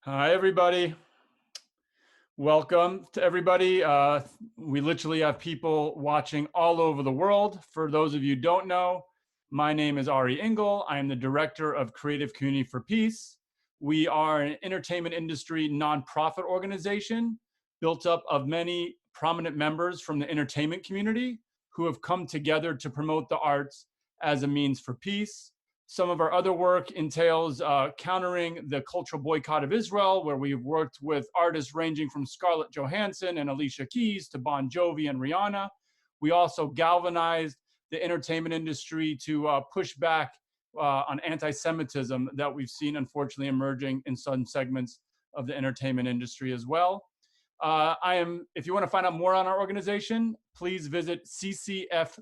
Hi, everybody. Welcome to everybody. We literally have people watching all over the world. For those of you who don't know, my name is Ari Engel. I am the Director of Creative Community for Peace. We are an entertainment industry nonprofit organization built up of many prominent members from the entertainment community who have come together to promote the arts as a means for peace. Some of our other work entails countering the cultural boycott of Israel, where we've worked with artists ranging from Scarlett Johansson and Alicia Keys to Bon Jovi and Rihanna. We also galvanized the entertainment industry to push back on anti-Semitism that we've seen, unfortunately, emerging in some segments of the entertainment industry as well. If you want to find out more on our organization, please visit ccfpeace.com.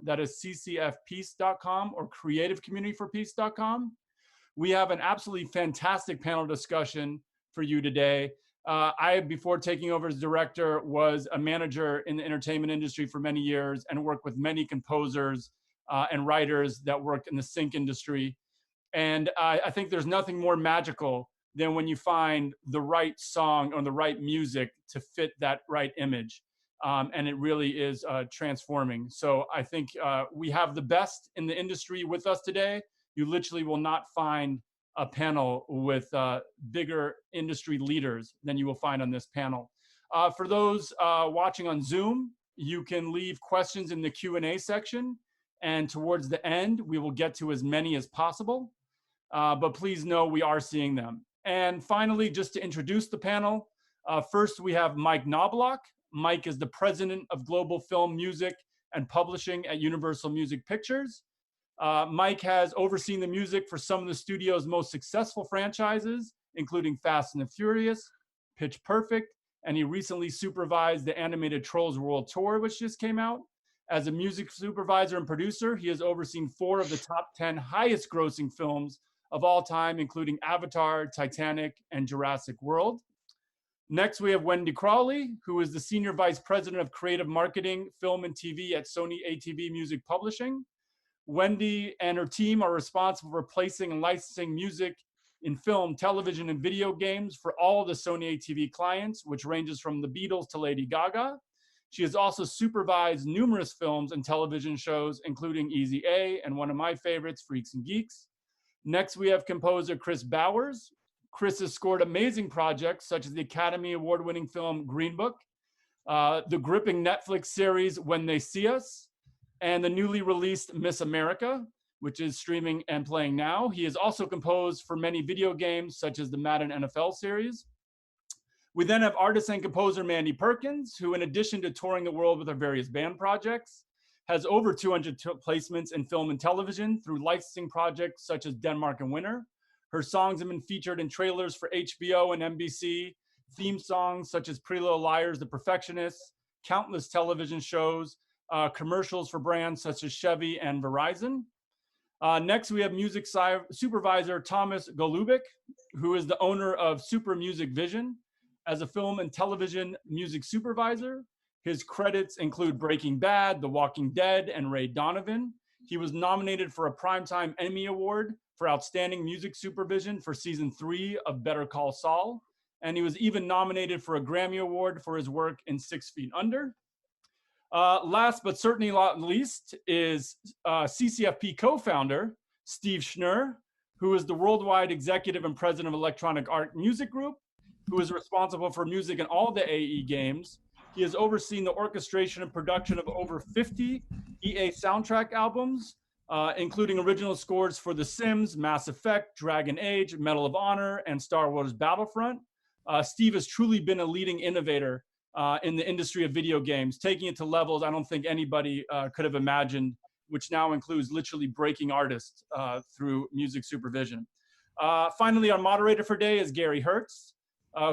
That is ccfpeace.com or creativecommunityforpeace.com. We have an absolutely fantastic panel discussion for you today. Before taking over as director, was a manager in the entertainment industry for many years and worked with many composers and writers that worked in the sync industry. And I think there's nothing more magical than when you find the right song or the right music to fit that right image. And it really is transforming. So I think we have the best in the industry with us today. You literally will not find a panel with bigger industry leaders than you will find on this panel. For those watching on Zoom, you can leave questions in the Q&A section. And towards the end, we will get to as many as possible. But please know we are seeing them. And finally, just to introduce the panel, first we have Mike Knobloch. Mike is the president of Global Film Music and Publishing at Universal Music Pictures. Mike has overseen the music for some of the studio's most successful franchises, including Fast and the Furious, Pitch Perfect, and he recently supervised the animated Trolls World Tour, which just came out. As a music supervisor and producer, he has overseen 4 of the top 10 highest grossing films of all time, including Avatar, Titanic, and Jurassic World. Next, we have Wende Crowley, who is the Senior Vice President of Creative Marketing, Film and TV at Sony ATV Music Publishing. Wende and her team are responsible for placing and licensing music in film, television, and video games for all the Sony ATV clients, which ranges from the Beatles to Lady Gaga. She has also supervised numerous films and television shows, including Easy A and one of my favorites, Freaks and Geeks. Next, we have composer Kris Bowers. Kris has scored amazing projects such as the Academy Award-winning film Green Book, the gripping Netflix series When They See Us, and the newly released Miss America, which is streaming and playing now. He has also composed for many video games such as the Madden NFL series. We then have artist and composer Mandi Perkins, who in addition to touring the world with her various band projects, has over 200 placements in film and television through licensing projects such as Denmark and Winter. Her songs have been featured in trailers for HBO and NBC, theme songs such as Pretty Little Liars, The Perfectionists, countless television shows, commercials for brands such as Chevy and Verizon. Next, we have music supervisor Thomas Golubic, who is the owner of SuperMusicVision. As a film and television music supervisor, his credits include Breaking Bad, The Walking Dead, and Ray Donovan. He was nominated for a Primetime Emmy Award for Outstanding Music Supervision for Season 3 of Better Call Saul. And he was even nominated for a Grammy Award for his work in 6 Feet Under. Last but certainly not least is CCFp co-founder Steve Schnur, who is the worldwide executive and president of Electronic Art Music Group, who is responsible for music in all the AE games. He has overseen the orchestration and production of over 50 EA soundtrack albums, including original scores for The Sims, Mass Effect, Dragon Age, Medal of Honor, and Star Wars Battlefront. Steve has truly been a leading innovator in the industry of video games, taking it to levels I don't think anybody could have imagined, which now includes literally breaking artists through music supervision. Finally, our moderator for today is Gary Hertz,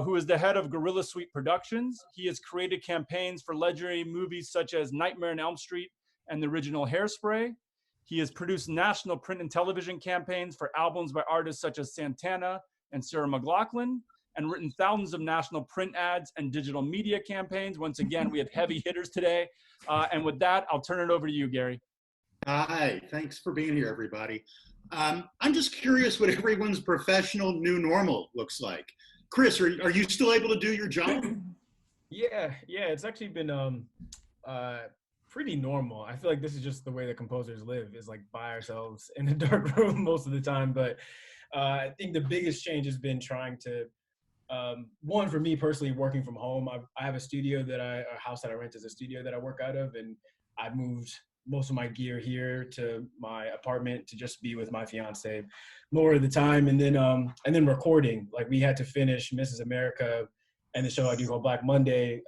who is the head of Gorilla Suite Productions. He has created campaigns for legendary movies such as Nightmare on Elm Street and the original Hairspray. He has produced national print and television campaigns for albums by artists such as Santana and Sarah McLachlan, and written thousands of national print ads and digital media campaigns. Once again, we have heavy hitters today. And with that, I'll turn it over to you, Gary. Hi, thanks for being here, everybody. I'm just curious what everyone's professional new normal looks like. Kris, are you still able to do your job? Yeah, it's actually been pretty normal. I feel like this is just the way that composers live, is like by ourselves in a dark room most of the time. But I think the biggest change has been trying to one, for me personally, working from home. I have a studio a house that I rent as a studio that I work out of, and I moved most of my gear here to my apartment to just be with my fiance more of the time. And then recording, like we had to finish Mrs. America and the show I do called Black Monday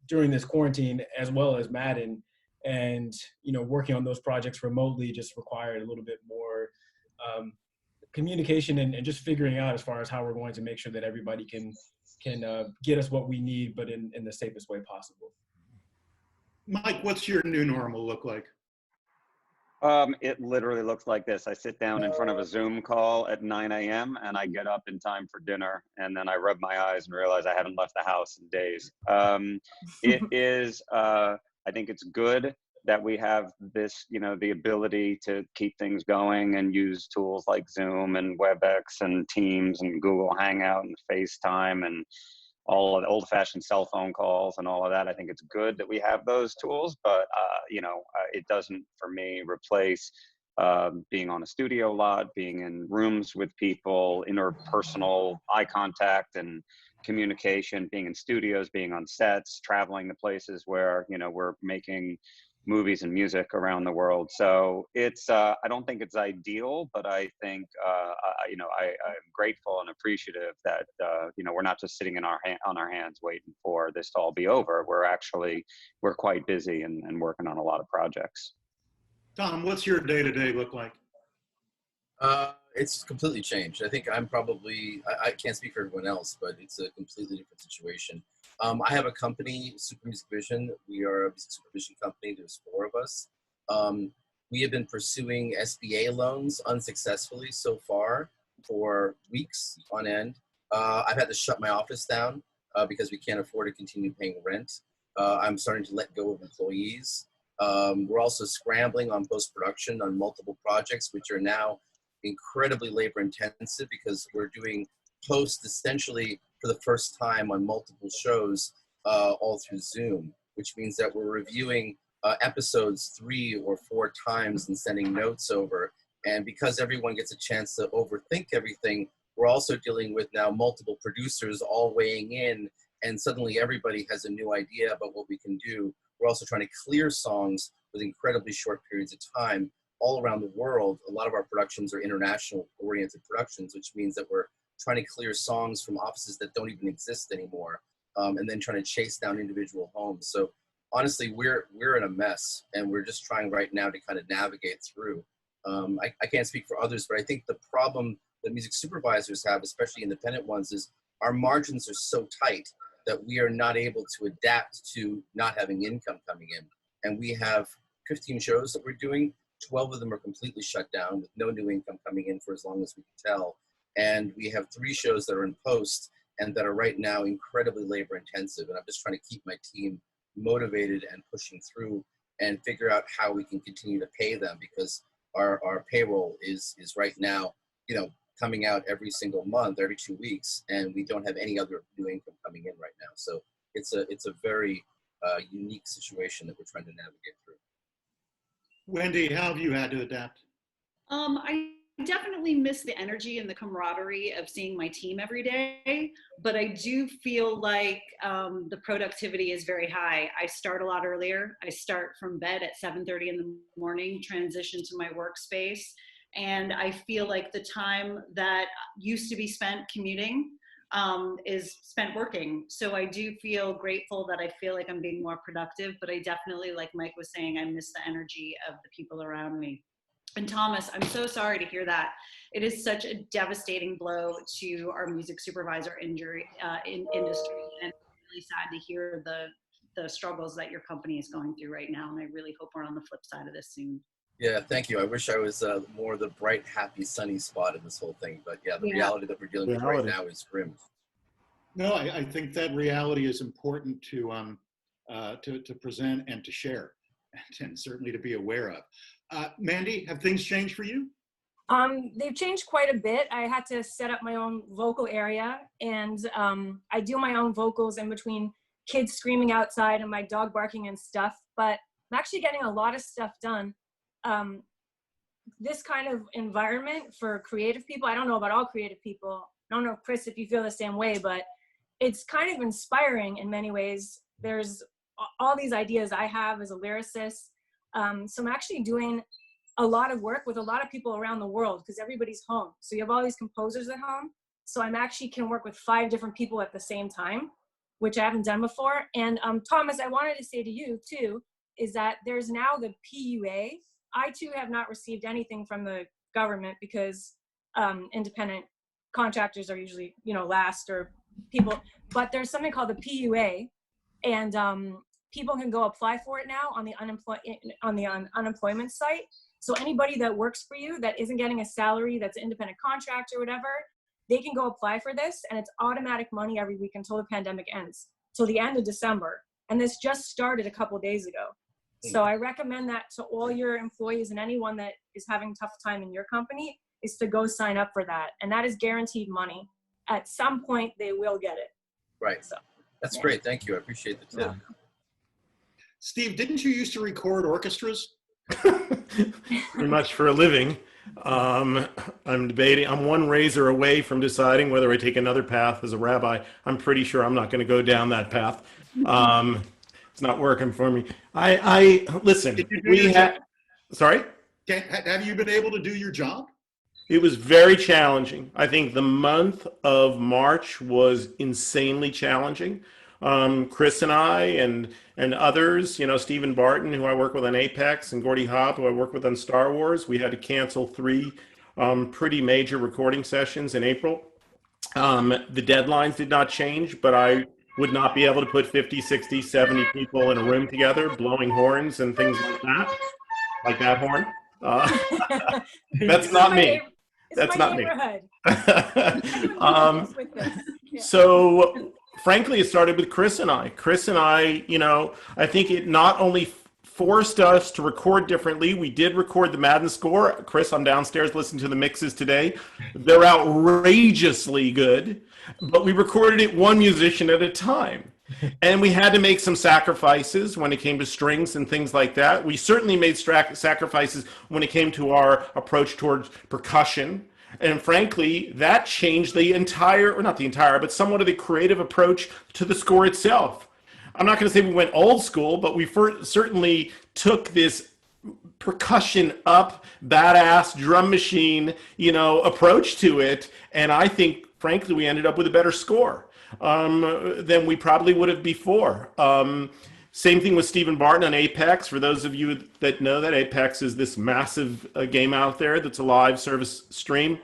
during this quarantine, as well as Madden. And, working on those projects remotely just required a little bit more communication and just figuring out as far as how we're going to make sure that everybody can get us what we need, but in the safest way possible. Mike, what's your new normal look like? It literally looks like this. I sit down in front of a Zoom call at 9 a.m. and I get up in time for dinner, and then I rub my eyes and realize I haven't left the house in days. It is, I think it's good that we have this, the ability to keep things going and use tools like Zoom and WebEx and Teams and Google Hangout and FaceTime and all of the old-fashioned cell phone calls and all of that. I think it's good that we have those tools, but it doesn't, for me, replace being on a studio lot, being in rooms with people, interpersonal eye contact and communication, being in studios, being on sets, traveling to places where, we're making movies and music around the world. So it's, I don't think it's ideal, but I think, I'm grateful and appreciative that, we're not just sitting on our hands waiting for this to all be over. We're quite busy and working on a lot of projects. Tom, what's your day-to-day look like? It's completely changed. I think I'm probably, I can't speak for everyone else, but it's a completely different situation. I have a company, SuperMusicVision. We are a music supervision company. There's 4 of us. We have been pursuing SBA loans unsuccessfully so far for weeks on end. I've had to shut my office down because we can't afford to continue paying rent. I'm starting to let go of employees. We're also scrambling on post-production on multiple projects, which are now incredibly labor intensive because we're doing post essentially for the first time on multiple shows all through Zoom, which means that we're reviewing episodes 3 or 4 times and sending notes over. And because everyone gets a chance to overthink everything, we're also dealing with now multiple producers all weighing in, and suddenly everybody has a new idea about what we can do. We're also trying to clear songs with incredibly short periods of time all around the world. A lot of our productions are international oriented productions, which means that we're trying to clear songs from offices that don't even exist anymore, and then trying to chase down individual homes. So honestly, we're in a mess, and we're just trying right now to kind of navigate through. I can't speak for others, but I think the problem that music supervisors have, especially independent ones, is our margins are so tight that we are not able to adapt to not having income coming in. And we have 15 shows that we're doing. 12 of them are completely shut down with no new income coming in for as long as we can tell. And we have 3 shows that are in post and that are right now incredibly labor intensive. And I'm just trying to keep my team motivated and pushing through and figure out how we can continue to pay them, because our payroll is right now, coming out every single month, every 2 weeks, and we don't have any other new income coming in right now. So it's a very unique situation that we're trying to navigate through. Wende, how have you had to adapt? I definitely miss the energy and the camaraderie of seeing my team every day, but I do feel like the productivity is very high. I start a lot earlier. I start from bed at 7:30 in the morning, transition to my workspace, and I feel like the time that used to be spent commuting is spent working. So I do feel grateful that I feel like I'm being more productive, but I definitely, like Mike was saying, I miss the energy of the people around me. And Thomas, I'm so sorry to hear that. It is such a devastating blow to our music supervisor industry, and it's really sad to hear the struggles that your company is going through right now. And I really hope we're on the flip side of this soon. Yeah, thank you. I wish I was more the bright, happy, sunny spot in this whole thing. But yeah, the reality that we're dealing with right now is grim. No, I think that reality is important to present and to share, and certainly to be aware of. Mandi, have things changed for you? They've changed quite a bit. I had to set up my own vocal area, and I do my own vocals in between kids screaming outside and my dog barking and stuff, but I'm actually getting a lot of stuff done. This kind of environment for creative people, I don't know about all creative people. I don't know, Kris, if you feel the same way, but it's kind of inspiring in many ways. There's all these ideas I have as a lyricist. So I'm actually doing a lot of work with a lot of people around the world because everybody's home. So you have all these composers at home. So I'm actually can work with 5 different people at the same time, which I haven't done before. And Thomas, I wanted to say to you too, is that there's now the PUA. I too have not received anything from the government because independent contractors are usually, last or people, but there's something called the PUA, and people can go apply for it now on the unemployment site. So anybody that works for you that isn't getting a salary, that's an independent contractor or whatever, they can go apply for this, and it's automatic money every week until the pandemic ends, till the end of December. And this just started a couple days ago. So I recommend that to all your employees and anyone that is having a tough time in your company is to go sign up for that. And that is guaranteed money. At some point, they will get it. Right. So, that's great. Thank you. I appreciate the tip. Yeah. Steve, didn't you used to record orchestras? Pretty much for a living. I'm debating. I'm one razor away from deciding whether I take another path as a rabbi. I'm pretty sure I'm not going to go down that path. It's not working for me. I listen. Sorry? Have you been able to do your job? It was very challenging. I think the month of March was insanely challenging. Kris and I and others, Stephen Barton, who I work with on Apex, and Gordy Hobb, who I work with on Star Wars, we had to cancel 3 pretty major recording sessions in April. The deadlines did not change, but I would not be able to put 50, 60, 70 people in a room together, blowing horns and things like that horn. That's not me. That's not me. So frankly, it started with Kris and I. Kris and I, I think it not only forced us to record differently. We did record the Madden score. Kris, I'm downstairs listening to the mixes today. They're outrageously good, but we recorded it one musician at a time. And we had to make some sacrifices when it came to strings and things like that. We certainly made sacrifices when it came to our approach towards percussion. And frankly, that changed the entire, or not the entire, but somewhat of the creative approach to the score itself. I'm not going to say we went old school, but we certainly took this percussion up, badass drum machine, approach to it. And I think, frankly, we ended up with a better score than we probably would have before. Same thing with Stephen Barton on Apex. For those of you that know that Apex is this massive game out there that's a live service stream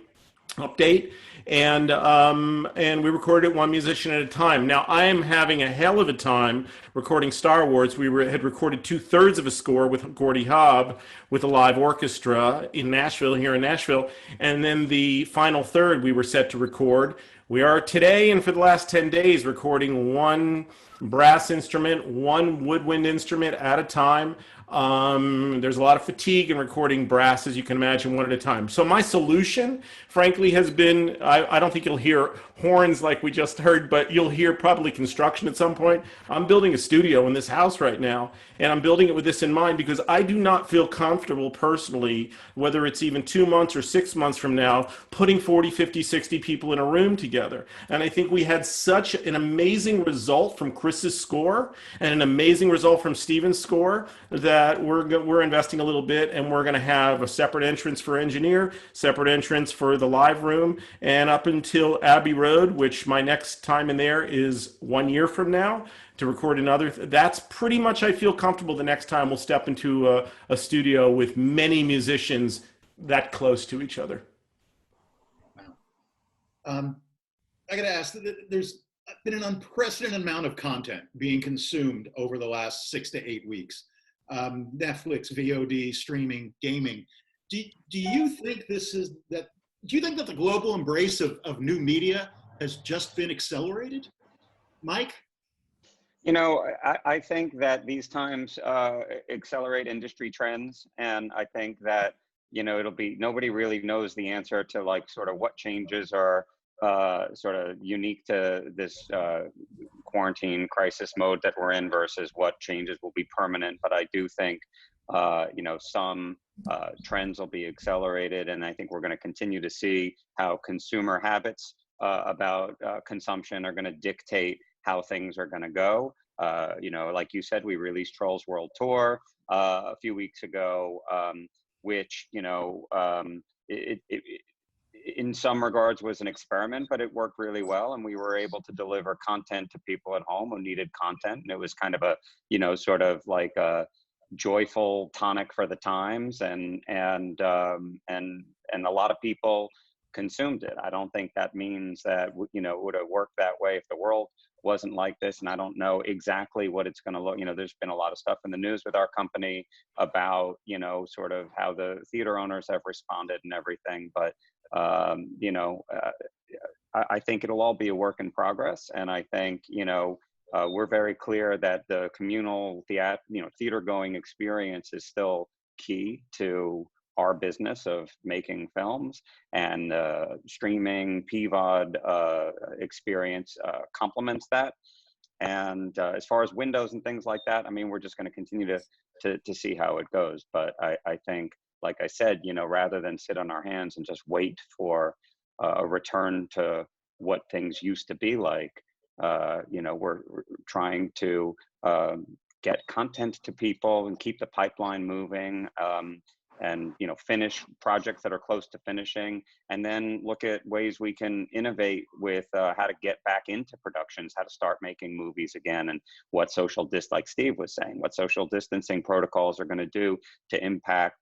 update. And we recorded it one musician at a time. Now, I am having a hell of a time recording Star Wars. We had recorded 2/3 of a score with Gordy Hobb with a live orchestra in Nashville, here in Nashville. And then the final third we were set to record. We are today and for the last 10 days recording one brass instrument, one woodwind instrument at a time. There's a lot of fatigue in recording brass, as you can imagine, one at a time. So my solution, frankly, has been, I don't think you'll hear horns like we just heard, but you'll hear probably construction at some point. I'm building a studio in this house right now, and I'm building it with this in mind because I do not feel comfortable personally, whether it's even 2 months or 6 months from now, putting 40, 50, 60 people in a room together. And I think we had such an amazing result from Kris's score and an amazing result from Stephen's score that we're investing a little bit, and we're going to have a separate entrance for engineer, separate entrance for the live room, and up until Abbey Road, which my next time in there is 1 year from now to record another. That's pretty much, I feel comfortable the next time we'll step into a studio with many musicians that close to each other. Wow. I got to ask, there's been an unprecedented amount of content being consumed over the last 6 to 8 weeks. Netflix, VOD, streaming, gaming. Do you think that the global embrace of new media has just been accelerated? Mike? I think that these times accelerate industry trends, and I think that you know, nobody really knows the answer to like sort of what changes are sort of unique to this quarantine crisis mode that we're in versus what changes will be permanent. But I do think, you know, some trends will be accelerated, and I think we're going to continue to see how consumer habits about consumption are going to dictate how things are going to go. You know, like you said, we released Trolls World Tour a few weeks ago, which, you know, in some regards was an experiment, but it worked really well. And we were able to deliver content to people at home who needed content. And it was kind of a, you know, sort of like a joyful tonic for the times. And a lot of people consumed it. I don't think that means that, you know, it would have worked that way if the world wasn't like this. And I don't know exactly what it's going to look, you know, there's been a lot of stuff in the news with our company about, you know, sort of how the theater owners have responded and everything. But, you know, I think it'll all be a work in progress. And I think, you know, we're very clear that the communal theater going experience is still key to our business of making films, and streaming PVOD experience complements that. And as far as windows and things like that, I mean, we're just going to continue to see how it goes. But I think, like I said, you know, rather than sit on our hands and just wait for a return to what things used to be like, you know, we're trying to get content to people and keep the pipeline moving. And, you know, finish projects that are close to finishing, and then look at ways we can innovate with how to get back into productions, how to start making movies again, and what like Steve was saying, what social distancing protocols are going to do to impact,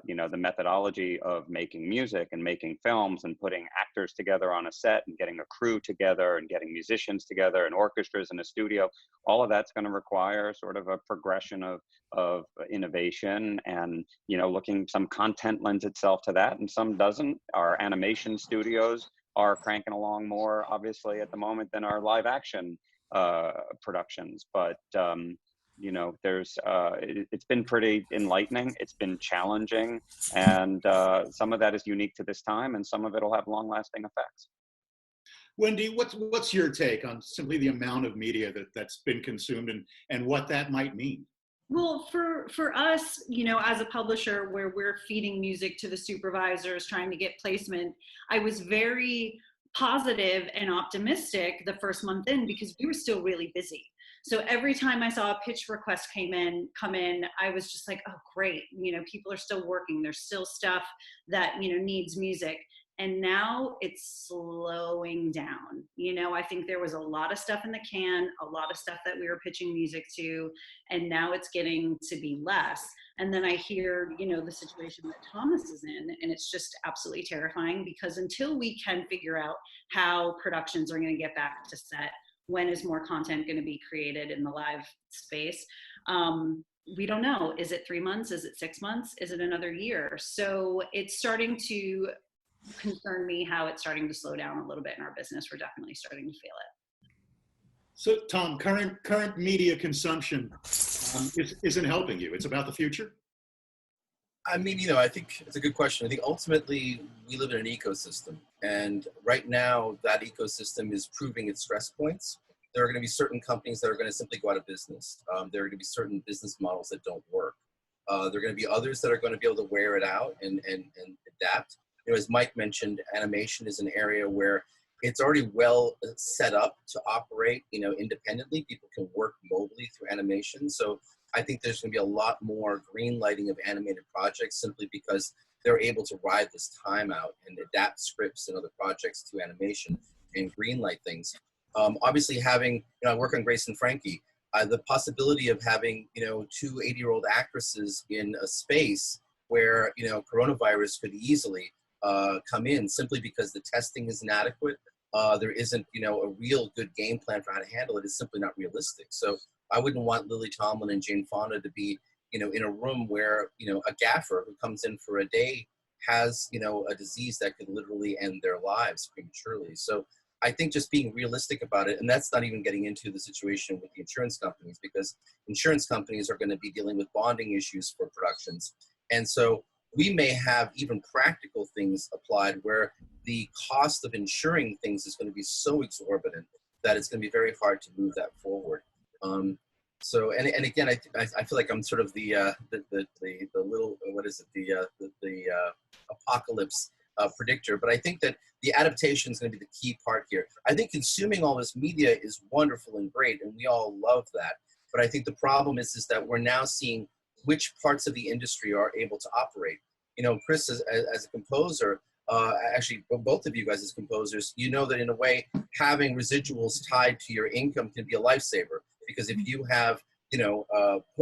you know, the methodology of making music and making films and putting actors together on a set and getting a crew together and getting musicians together and orchestras in a studio. All of that's going to require sort of a progression of innovation, and, you know, some content lends itself to that and some doesn't. Our animation studios are cranking along more, obviously, at the moment than our live action productions. But, you know, it's been pretty enlightening. It's been challenging, and some of that is unique to this time, and some of it will have long-lasting effects. Wende, what's your take on simply the amount of media that's been consumed and what that might mean? Well, for us, you know, as a publisher where we're feeding music to the supervisors, trying to get placement, I was very positive and optimistic the first month in because we were still really busy. So every time I saw a pitch request come in, I was just like, oh, great. You know, people are still working. There's still stuff that, you know, needs music. And now it's slowing down. You know, I think there was a lot of stuff in the can, a lot of stuff that we were pitching music to, and now it's getting to be less. And then I hear, you know, the situation that Thomas is in, and it's just absolutely terrifying because until we can figure out how productions are going to get back to set, when is more content going to be created in the live space? We don't know. Is it 3 months? Is it 6 months? Is it another year? So it's starting to concern me how it's starting to slow down a little bit in our business. We're definitely starting to feel it. So Tom, current media consumption isn't helping you. It's about the future? I mean, you know, I think it's a good question. I think ultimately we live in an ecosystem, and right now that ecosystem is proving its stress points. There are going to be certain companies that are going to simply go out of business. There are going to be certain business models that don't work. There are going to be others that are going to be able to wear it out and adapt. You know, as Mike mentioned, animation is an area where it's already well set up to operate, you know, independently. People can work mobily through animation. So I think there's going to be a lot more green lighting of animated projects simply because they're able to ride this time out and adapt scripts and other projects to animation and green light things. Obviously having, you know, I work on Grace and Frankie, the possibility of having, you know, 2 80-year-old actresses in a space where, you know, coronavirus could easily come in simply because the testing is inadequate. There isn't, you know, a real good game plan for how to handle it is simply not realistic. So I wouldn't want Lily Tomlin and Jane Fonda to be, you know, in a room where, you know, a gaffer who comes in for a day has, you know, a disease that could literally end their lives prematurely. So I think just being realistic about it, and that's not even getting into the situation with the insurance companies, because insurance companies are going to be dealing with bonding issues for productions. And so we may have even practical things applied where the cost of insuring things is going to be so exorbitant that it's going to be very hard to move that forward. So, and again, I feel like I'm sort of the little, what is it, the apocalypse predictor, but I think that the adaptation is going to be the key part here. I think consuming all this media is wonderful and great, and we all love that. But I think the problem is that we're now seeing which parts of the industry are able to operate. You know, Kris, as a composer, actually both of you guys as composers, you know that in a way having residuals tied to your income can be a lifesaver, because if you have, you know,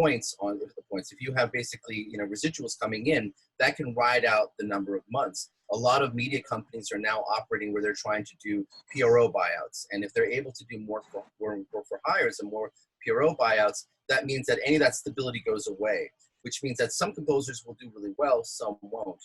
if you have basically, you know, residuals coming in, that can ride out the number of months. A lot of media companies are now operating where they're trying to do PRO buyouts. And if they're able to do more for hires and more PRO buyouts, that means that any of that stability goes away, which means that some composers will do really well, some won't.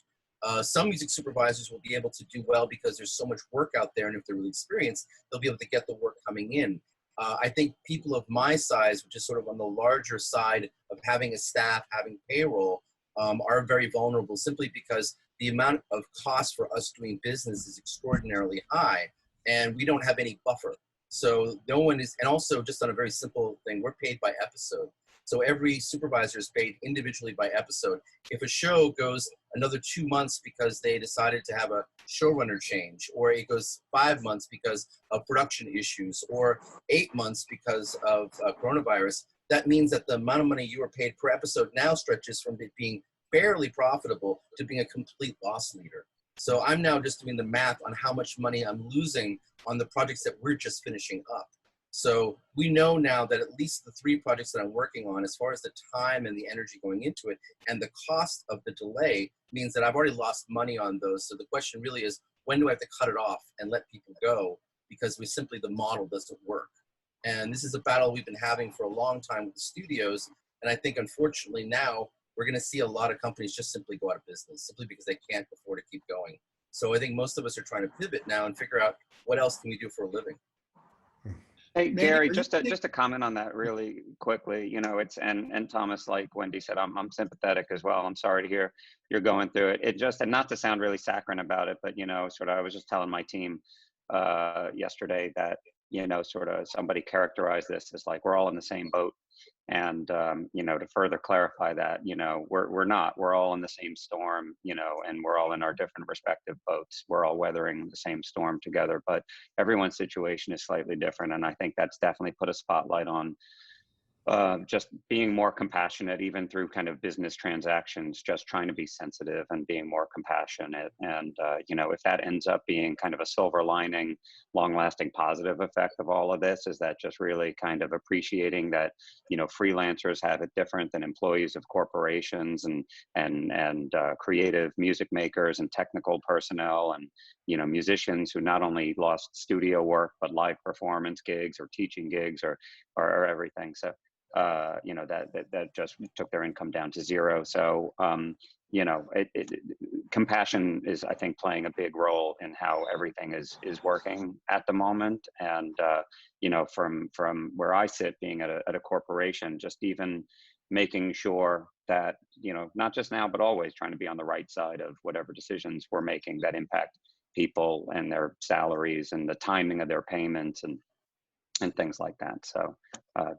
Some music supervisors will be able to do well because there's so much work out there, and if they're really experienced, they'll be able to get the work coming in. I think people of my size, which is sort of on the larger side of having a staff, having payroll, are very vulnerable simply because the amount of cost for us doing business is extraordinarily high, and we don't have any buffer. So no one is, and also just on a very simple thing, we're paid by episode. So every supervisor is paid individually by episode. If a show goes another 2 months because they decided to have a showrunner change, or it goes 5 months because of production issues, or 8 months because of coronavirus, that means that the amount of money you are paid per episode now stretches from it being barely profitable to being a complete loss leader. So I'm now just doing the math on how much money I'm losing on the projects that we're just finishing up. So we know now that at least the 3 projects that I'm working on, as far as the time and the energy going into it and the cost of the delay, means that I've already lost money on those. So the question really is, when do I have to cut it off and let people go? Because the model doesn't work. And this is a battle we've been having for a long time with the studios. And I think unfortunately now we're going to see a lot of companies just simply go out of business simply because they can't afford to keep going. So I think most of us are trying to pivot now and figure out what else can we do for a living. Hey, Mandi, Gary, just to comment on that really quickly, you know, it's, and Thomas, like Wendy said, I'm sympathetic as well. I'm sorry to hear you're going through it. It just, and not to sound really saccharine about it, but, you know, sort of, I was just telling my team yesterday that, you know, sort of somebody characterized this as like, we're all in the same boat. And, you know, to further clarify that, you know, we're not, we're all in the same storm, you know, and we're all in our different respective boats. We're all weathering the same storm together, but everyone's situation is slightly different. And I think that's definitely put a spotlight on just being more compassionate, even through kind of business transactions, just trying to be sensitive and being more compassionate. And, you know, if that ends up being kind of a silver lining, long-lasting positive effect of all of this, is that just really kind of appreciating that, you know, freelancers have it different than employees of corporations, and creative music makers and technical personnel, and, you know, musicians who not only lost studio work, but live performance gigs or teaching gigs or everything. So, you know, that just took their income down to zero. So, you know, compassion is, I think, playing a big role in how everything is working at the moment. And, you know, from where I sit, being at a corporation, just even making sure that, you know, not just now, but always trying to be on the right side of whatever decisions we're making that impact people and their salaries and the timing of their payments and things like that. So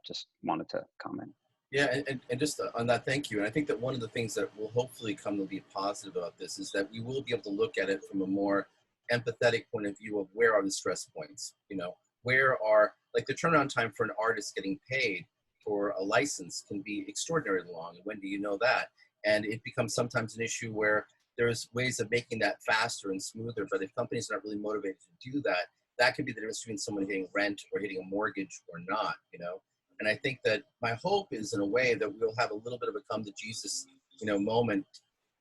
just wanted to comment. Yeah, and just on that, thank you. And I think that one of the things that will hopefully come to be positive about this is that we will be able to look at it from a more empathetic point of view of where are the stress points, you know, where are, like, the turnaround time for an artist getting paid for a license can be extraordinarily long. And when do you know that? And it becomes sometimes an issue where there's ways of making that faster and smoother, but if companies are not really motivated to do that, that could be the difference between someone getting rent or getting a mortgage or not, you know? And I think that my hope is, in a way, that we'll have a little bit of a come to Jesus, you know, moment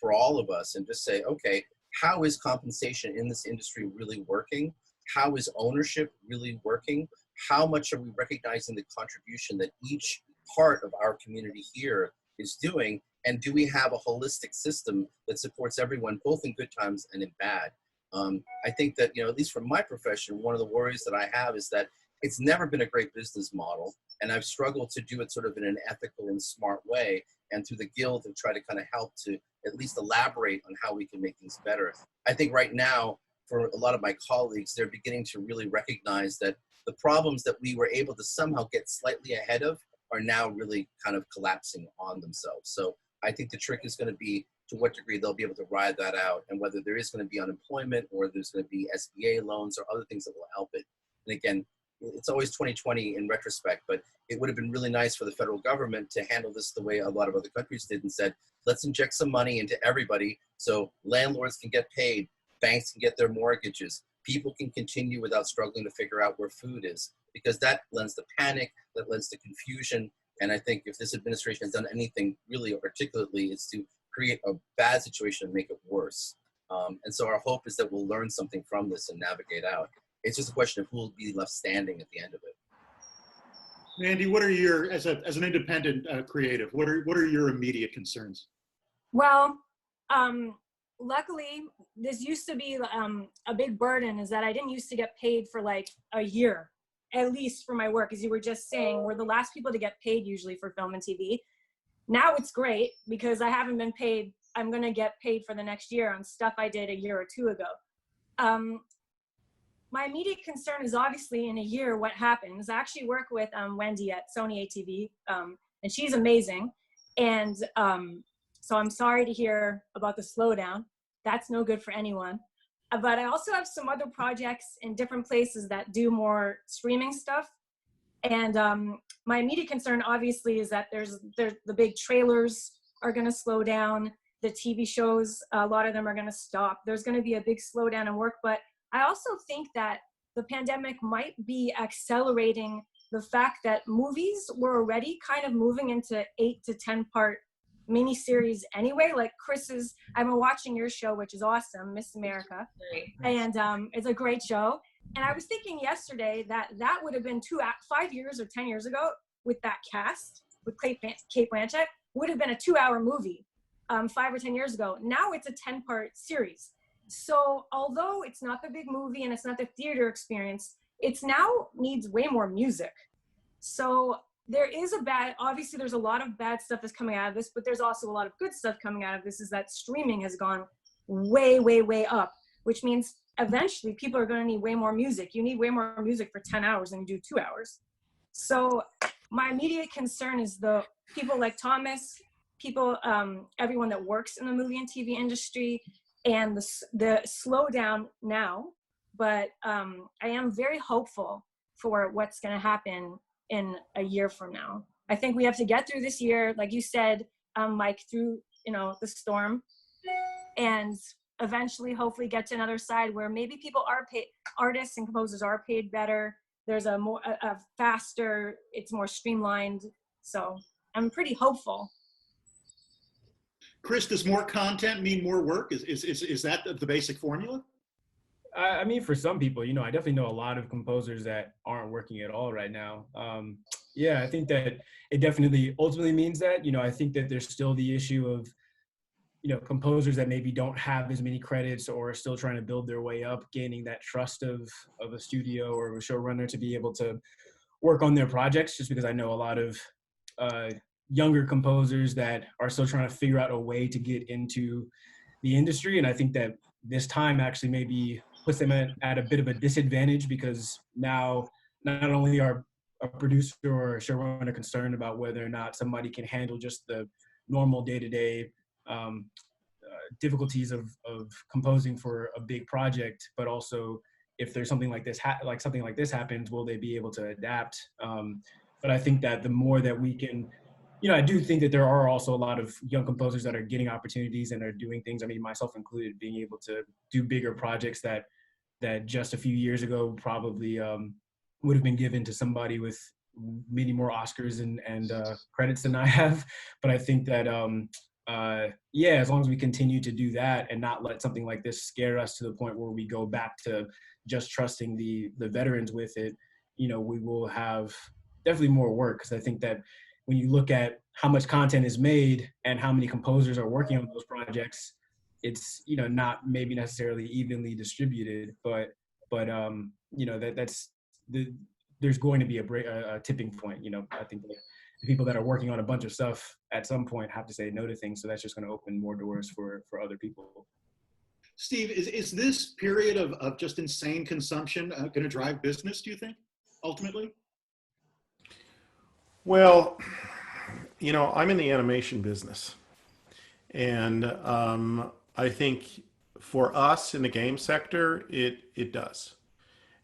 for all of us, and just say, okay, how is compensation in this industry really working? How is ownership really working? How much are we recognizing the contribution that each part of our community here is doing? And do we have a holistic system that supports everyone, both in good times and in bad? I think that, you know, at least from my profession, one of the worries that I have is that it's never been a great business model, and I've struggled to do it sort of in an ethical and smart way, and through the guild have tried to kind of help to at least elaborate on how we can make things better. I think right now, for a lot of my colleagues, they're beginning to really recognize that the problems that we were able to somehow get slightly ahead of are now really kind of collapsing on themselves. So I think the trick is going to be to what degree they'll be able to ride that out, and whether there is going to be unemployment or there's going to be SBA loans or other things that will help it. And again, it's always 2020 in retrospect, but it would have been really nice for the federal government to handle this the way a lot of other countries did and said, let's inject some money into everybody so landlords can get paid, banks can get their mortgages, people can continue without struggling to figure out where food is, because that lends to panic, that lends to confusion. And I think if this administration has done anything really articulately, it's to create a bad situation and make it worse. And so our hope is that we'll learn something from this and navigate out. It's just a question of who will be left standing at the end of it. Mandi, what are your, as an independent creative, what are your immediate concerns? Well, luckily, this used to be a big burden, is that I didn't used to get paid for like a year, at least for my work. As you were just saying, we're the last people to get paid usually for film and TV. Now it's great because I haven't been paid. I'm going to get paid for the next year on stuff I did a year or two ago. My immediate concern is obviously in a year what happens. I actually work with Wende at Sony ATV, and she's amazing. And so I'm sorry to hear about the slowdown. That's no good for anyone. But I also have some other projects in different places that do more streaming stuff. And my immediate concern obviously is that there's the big trailers are gonna slow down. The TV shows, a lot of them are gonna stop. There's gonna be a big slowdown in work, but I also think that the pandemic might be accelerating the fact that movies were already kind of moving into 8 to 10 part miniseries anyway. Like Kris's, I've been watching your show, which is awesome, Miss America. And it's a great show. And I was thinking yesterday that would have been 5 years or 10 years ago with that cast, with Kate Blanchett, would have been a 2-hour movie 5 or 10 years ago. Now it's a 10-part series. So although it's not the big movie and it's not the theater experience, it's now needs way more music. So there is obviously there's a lot of bad stuff that's coming out of this, but there's also a lot of good stuff coming out of this, is that streaming has gone way, way, way up, which means eventually people are going to need way more music. You need way more music for 10 hours than you do 2 hours. So my immediate concern is the people like Thomas, everyone that works in the movie and TV industry, and the slowdown now. But I am very hopeful for what's going to happen in a year from now. I think we have to get through this year, like you said, Mike, through the storm, and eventually hopefully get to another side where maybe people are paid, artists and composers are paid better. There's a faster, it's more streamlined. So I'm pretty hopeful. Kris, does more content mean more work? Is that the basic formula? I mean, for some people, I definitely know a lot of composers that aren't working at all right now. Yeah, I think that it definitely ultimately means that. I think that there's still the issue of, composers that maybe don't have as many credits or are still trying to build their way up, gaining that trust of a studio or a showrunner to be able to work on their projects, just because I know a lot of younger composers that are still trying to figure out a way to get into the industry. And I think that this time actually maybe puts them at a bit of a disadvantage, because now not only are a producer or a showrunner concerned about whether or not somebody can handle just the normal day-to-day difficulties of composing for a big project, but also if there's something like this happens, will they be able to adapt? But I think that the more that we can, I do think that there are also a lot of young composers that are getting opportunities and are doing things, I mean, myself included, being able to do bigger projects that just a few years ago probably would have been given to somebody with many more Oscars and credits than I have. But I think that, yeah, as long as we continue to do that and not let something like this scare us to the point where we go back to just trusting the veterans with it, we will have definitely more work. Because I think that when you look at how much content is made and how many composers are working on those projects, it's not maybe necessarily evenly distributed, but there's going to be a tipping point. I think that the people that are working on a bunch of stuff at some point have to say no to things. So that's just going to open more doors for other people. Steve, is this period of just insane consumption going to drive business, do you think, ultimately? Well, you know, I'm in the animation business. And I think for us in the game sector, it does.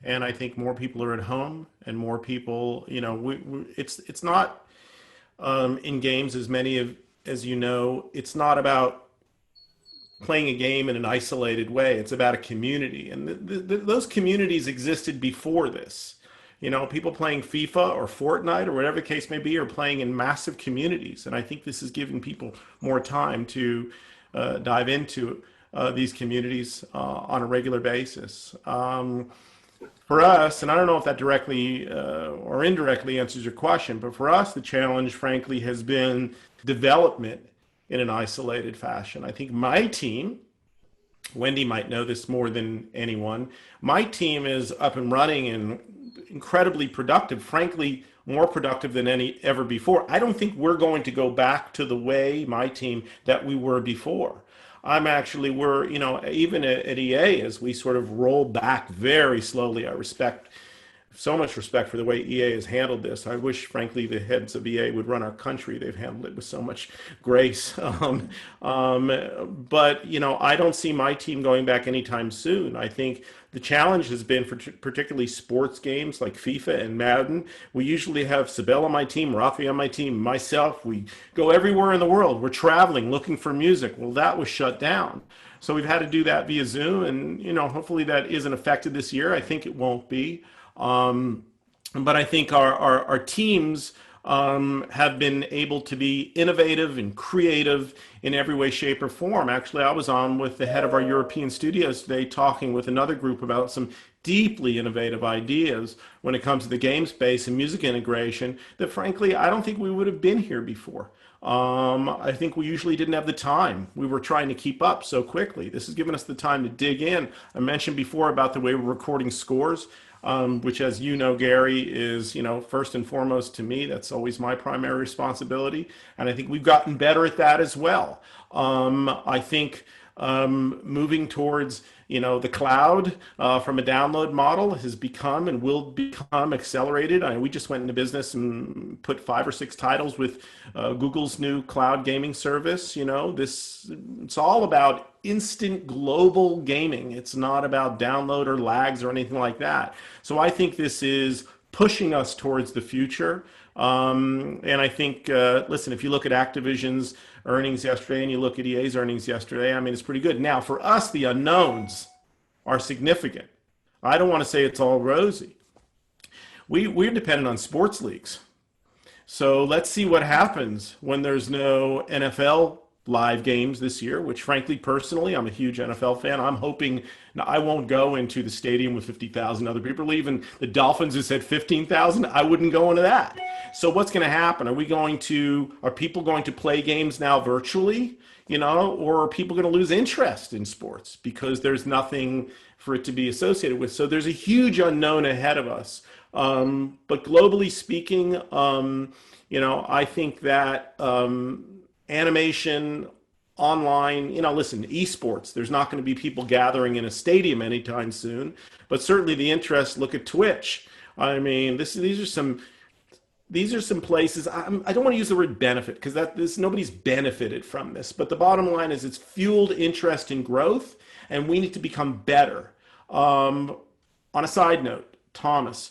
And I think more people are at home and more people, you know, it's not in games as you know, it's not about playing a game in an isolated way. It's about a community. And those communities existed before this. You know, people playing FIFA or Fortnite or whatever the case may be are playing in massive communities. And I think this is giving people more time to dive into these communities on a regular basis. For us, and I don't know if that directly or indirectly answers your question, but for us, the challenge, frankly, has been development in an isolated fashion. I think my team, Wendy might know this more than anyone, my team is up and running and incredibly productive, frankly, more productive than ever before. I don't think we're going to go back to the way, my team, that we were before. We're, you know, even at EA, as we sort of roll back very slowly, so much respect for the way EA has handled this. I wish, frankly, the heads of EA would run our country. They've handled it with so much grace. But, you know, I don't see my team going back anytime soon. I think the challenge has been for particularly sports games like FIFA and Madden. We usually have Sibel on my team, Rafi on my team, myself. We go everywhere in the world. We're traveling, looking for music. Well, that was shut down. So we've had to do that via Zoom. And, you know, hopefully that isn't affected this year. I think it won't be. But I think our teams have been able to be innovative and creative in every way, shape, or form. Actually, I was on with the head of our European studios today talking with another group about some deeply innovative ideas when it comes to the game space and music integration that, frankly, I don't think we would have been here before. I think we usually didn't have the time. We were trying to keep up so quickly. This has given us the time to dig in. I mentioned before about the way we're recording scores. Which, as you know, Gary, is, you know, first and foremost to me. That's always my primary responsibility. And I think we've gotten better at that as well. I think moving towards, you know, the cloud from a download model has become and will become accelerated. We just went into business and put 5 or 6 titles with Google's new cloud gaming service. You know, it's all about instant global gaming. It's not about download or lags or anything like that. So I think this is pushing us towards the future. And I think, listen, if you look at Activision's earnings yesterday and you look at EA's earnings yesterday, I mean, it's pretty good. Now, for us, the unknowns are significant. I don't want to say it's all rosy. We're dependent on sports leagues. So let's see what happens when there's no NFL live games this year, which frankly, personally, I'm a huge NFL fan. I'm hoping I won't go into the stadium with 50,000 other people. Even the Dolphins who said 15,000, I wouldn't go into that. So what's going to happen? Are people going to play games now virtually, you know, or are people going to lose interest in sports because there's nothing for it to be associated with? So there's a huge unknown ahead of us. But globally speaking, you know, I think that animation, online, you know, listen, esports, there's not going to be people gathering in a stadium anytime soon, but certainly the interest, look at Twitch. I mean, these are some places, I don't want to use the word benefit because nobody's benefited from this, but the bottom line is it's fueled interest in growth and we need to become better. On a side note, Thomas,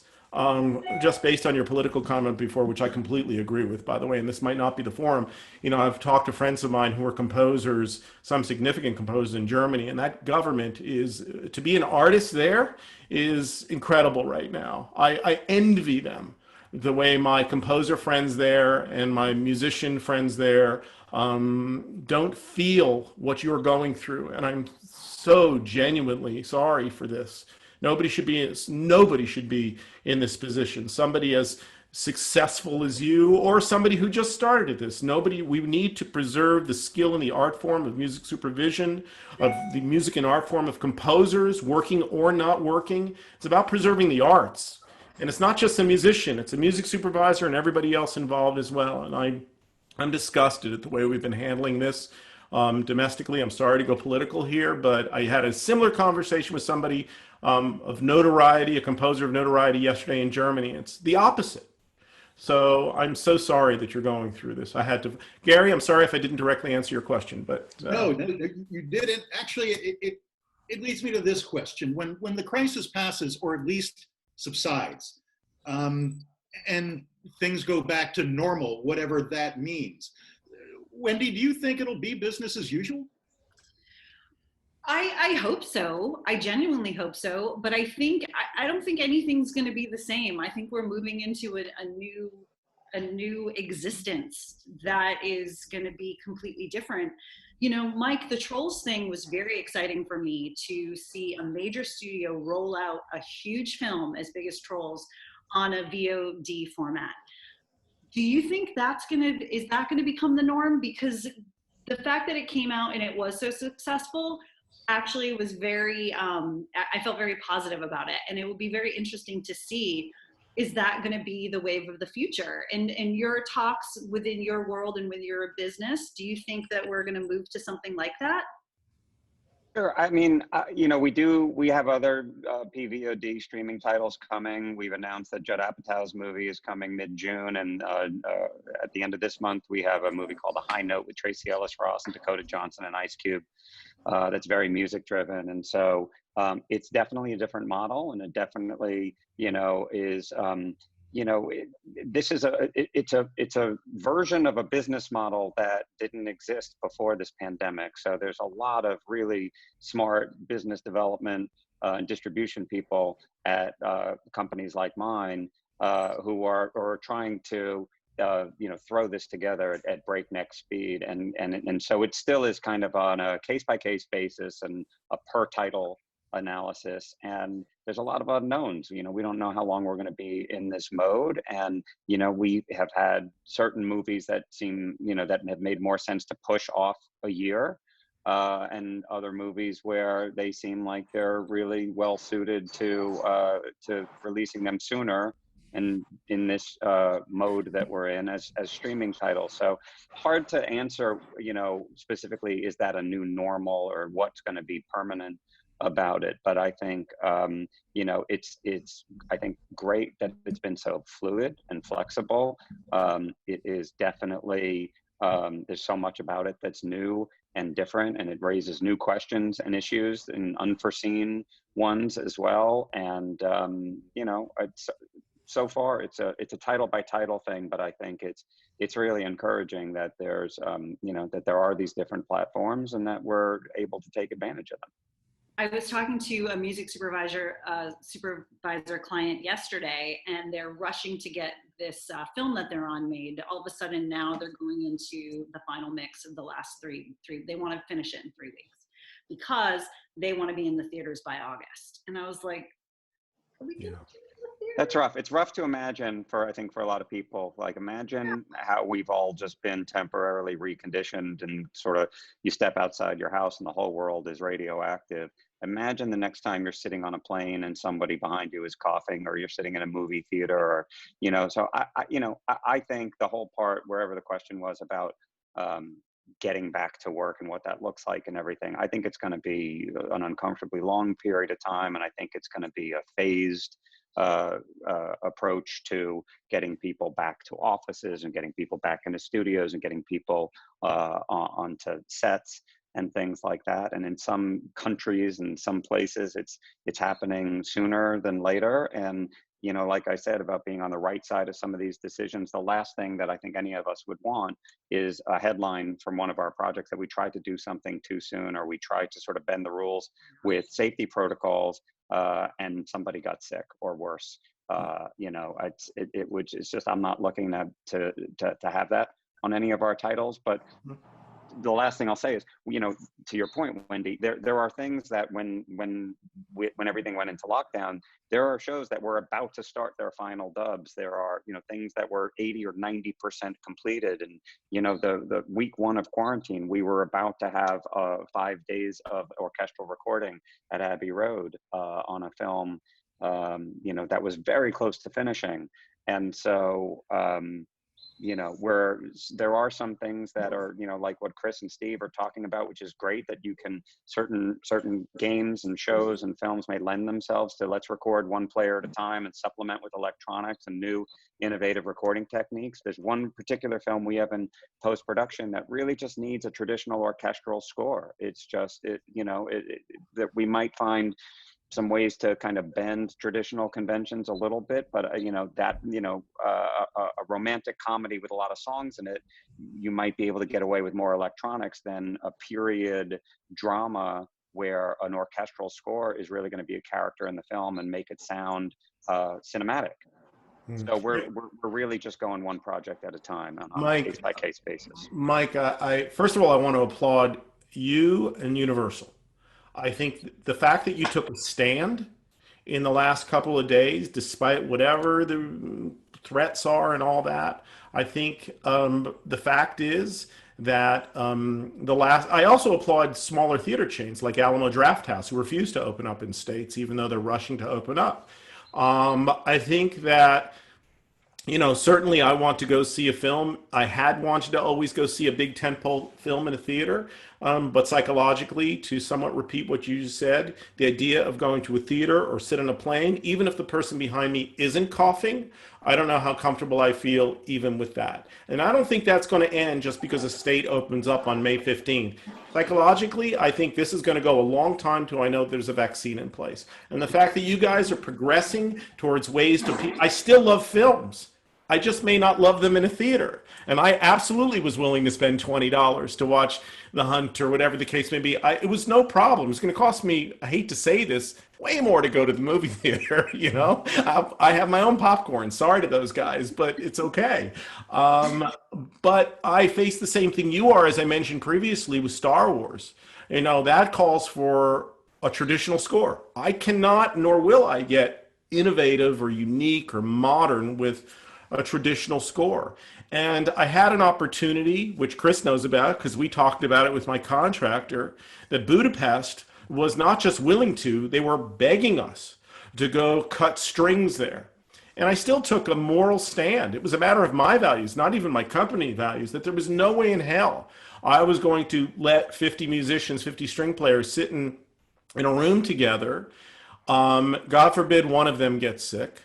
just based on your political comment before, which I completely agree with, by the way, and this might not be the forum, you know, I've talked to friends of mine who are composers, some significant composers in Germany, and that government to be an artist there is incredible right now. I envy them, the way my composer friends there and my musician friends there don't feel what you're going through, and I'm so genuinely sorry for this. Nobody should be in this position. Somebody as successful as you or somebody who just started at this. We need to preserve the skill and the art form of music supervision, of the music and art form of composers, working or not working. It's about preserving the arts. And it's not just a musician, it's a music supervisor and everybody else involved as well. And I'm disgusted at the way we've been handling this domestically. I'm sorry to go political here, but I had a similar conversation with somebody of notoriety, a composer of notoriety yesterday in Germany. It's the opposite. So I'm so sorry that you're going through this. I had to, Gary, I'm sorry if I didn't directly answer your question, but. No, you didn't. Actually, it leads me to this question. When the crisis passes, or at least subsides, and things go back to normal, whatever that means, Wendy, do you think it'll be business as usual? I hope so. I genuinely hope so. But I think I don't think anything's going to be the same. I think we're moving into a new existence that is going to be completely different. You know, Mike, the Trolls thing was very exciting for me to see a major studio roll out a huge film as big as Trolls on a VOD format. Do you think is that going to become the norm? Because the fact that it came out and it was so successful actually was very, I felt very positive about it. And it will be very interesting to see, is that going to be the wave of the future? And in your talks within your world and with your business, do you think that we're going to move to something like that? Sure. I mean, you know, we have other PVOD streaming titles coming. We've announced that Judd Apatow's movie is coming mid-June. And at the end of this month, we have a movie called The High Note with Tracy Ellis Ross and Dakota Johnson and Ice Cube. That's very music driven. And so it's definitely a different model, and it definitely, you know, is, you know, it's a version of a business model that didn't exist before this pandemic. So there's a lot of really smart business development and distribution people at companies like mine who are trying to you know, throw this together at breakneck speed, and so it still is kind of on a case-by-case basis and a per title analysis, and there's a lot of unknowns. You know, we don't know how long we're going to be in this mode, and you know, we have had certain movies that seem, you know, that have made more sense to push off a year, and other movies where they seem like they're really well suited to releasing them sooner, and in this mode that we're in as streaming titles. So hard to answer, you know, specifically, is that a new normal or what's going to be permanent about it? But I think, you know, it's I think great that it's been so fluid and flexible. It is definitely, there's so much about it that's new and different, and it raises new questions and issues and unforeseen ones as well. And, you know, so far it's a title by title thing, but I think it's really encouraging that there's, you know, that there are these different platforms and that we're able to take advantage of them. I was talking to a music supervisor client yesterday, and they're rushing to get this film that they're on made. All of a sudden now they're going into the final mix of the last three. They want to finish it in 3 weeks because they want to be in the theaters by August. And I was like, are we gonna That's rough. It's rough to imagine I think for a lot of people. Like, imagine how we've all just been temporarily reconditioned, and sort of you step outside your house and the whole world is radioactive. Imagine the next time you're sitting on a plane and somebody behind you is coughing, or you're sitting in a movie theater, or, you know, so I think the whole part, wherever the question was about getting back to work and what that looks like and everything, I think it's going to be an uncomfortably long period of time. And I think it's going to be a phased approach to getting people back to offices and getting people back into studios and getting people onto sets and things like that. And in some countries and some places, it's happening sooner than later. And, you know, like I said about being on the right side of some of these decisions, the last thing that I think any of us would want is a headline from one of our projects that we tried to do something too soon, or we tried to sort of bend the rules with safety protocols, and somebody got sick or worse. You know, it's just, I'm not looking to have that on any of our titles. But the last thing I'll say is, you know, to your point, Wendy, there are things that when everything went into lockdown, there are shows that were about to start their final dubs. There are, you know, things that were 80 or 90% completed. And, you know, the week one of quarantine, we were about to have 5 days of orchestral recording at Abbey Road on a film you know, that was very close to finishing. And so, you know, there are some things that are, you know, like what Kris and Steve are talking about, which is great, that you can, certain games and shows and films may lend themselves to, let's record one player at a time and supplement with electronics and new innovative recording techniques. There's one particular film we have in post-production that really just needs a traditional orchestral score. It's just, you know, that we might find some ways to kind of bend traditional conventions a little bit, but you know, that, you know, a romantic comedy with a lot of songs in it, you might be able to get away with more electronics than a period drama where an orchestral score is really going to be a character in the film and make it sound cinematic. So we're really just going one project at a time on a case-by-case basis. Mike, first of all, I want to applaud you and Universal. I think the fact that you took a stand in the last couple of days, despite whatever the threats are and all that, I think the fact is that I also applaud smaller theater chains like Alamo Drafthouse, who refuse to open up in states, even though they're rushing to open up. I think that, you know, certainly I want to go see a film. I had wanted to always go see a big tentpole film in a theater, but psychologically, to somewhat repeat what you just said, the idea of going to a theater or sit on a plane, even if the person behind me isn't coughing, I don't know how comfortable I feel even with that. And I don't think that's going to end just because a state opens up on May 15th. Psychologically, I think this is going to go a long time till I know there's a vaccine in place. And the fact that you guys are progressing towards ways to, I still love films. I just may not love them in a theater. And I absolutely was willing to spend $20 to watch The Hunt or whatever the case may be. It was no problem. It's going to cost me, I hate to say this, way more to go to the movie theater, you know? I have my own popcorn. Sorry to those guys, but it's okay. But I face the same thing you are, as I mentioned previously, with Star Wars. You know, that calls for a traditional score. I cannot, nor will I, get innovative or unique or modern with a traditional score. And I had an opportunity, which Kris knows about because we talked about it with my contractor, that Budapest was not just willing to, they were begging us to go cut strings there. And I still took a moral stand. It was a matter of my values, not even my company values, that there was no way in hell I was going to let 50 musicians, 50 string players sit in a room together. God forbid one of them gets sick.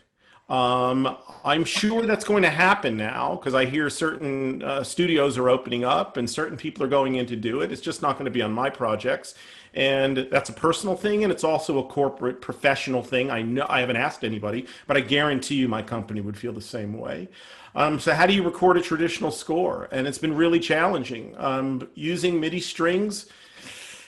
I'm sure that's going to happen now because I hear certain studios are opening up and certain people are going in to do it. It's just not going to be on my projects. And that's a personal thing, and it's also a corporate professional thing. I know I haven't asked anybody, but I guarantee you my company would feel the same way. So how do you record a traditional score? And it's been really challenging. Using MIDI strings,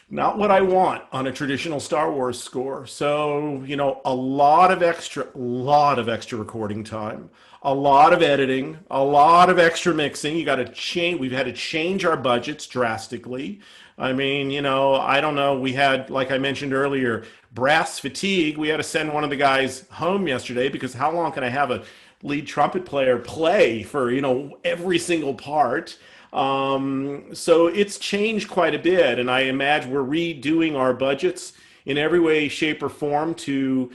not what I want on a traditional Star Wars score. So, you know, a lot of extra recording time, a lot of editing, a lot of extra mixing. You got to change. We've had to change our budgets drastically. I mean, you know, I don't know. We had, like I mentioned earlier, brass fatigue. We had to send one of the guys home yesterday because how long can I have a lead trumpet player play for, you know, every single part? So it's changed quite a bit, and I imagine we're redoing our budgets in every way, shape, or form to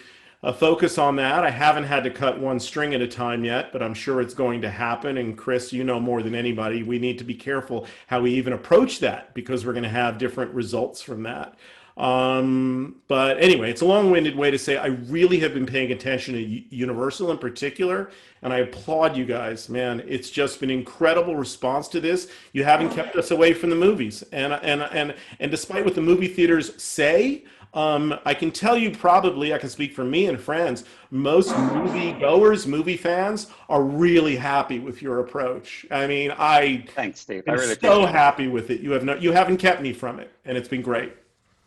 focus on that. I haven't had to cut one string at a time yet, but I'm sure it's going to happen. And Kris, you know more than anybody, we need to be careful how we even approach that because we're going to have different results from that. But anyway, it's a long-winded way to say I really have been paying attention to Universal in particular, and I applaud you guys, man. It's just been incredible response to this. You haven't kept us away from the movies, and despite what the movie theaters say, I can tell you probably, I can speak for me and friends, most movie goers, movie fans are really happy with your approach. I mean, thanks, Steve. I'm really so happy with it. You haven't kept me from it, and it's been great.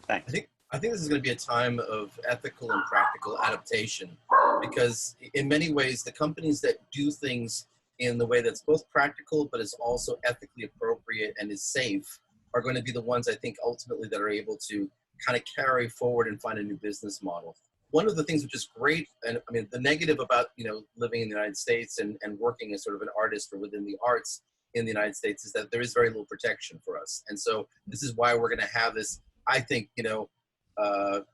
Thanks. I think this is going to be a time of ethical and practical adaptation because in many ways, the companies that do things in the way that's both practical, but is also ethically appropriate and is safe are going to be the ones I think ultimately that are able to kind of carry forward and find a new business model. One of the things which is great, and I mean, the negative about, you know, living in the United States and working as sort of an artist or within the arts in the United States is that there is very little protection for us. And so this is why we're going to have this, I think, you know,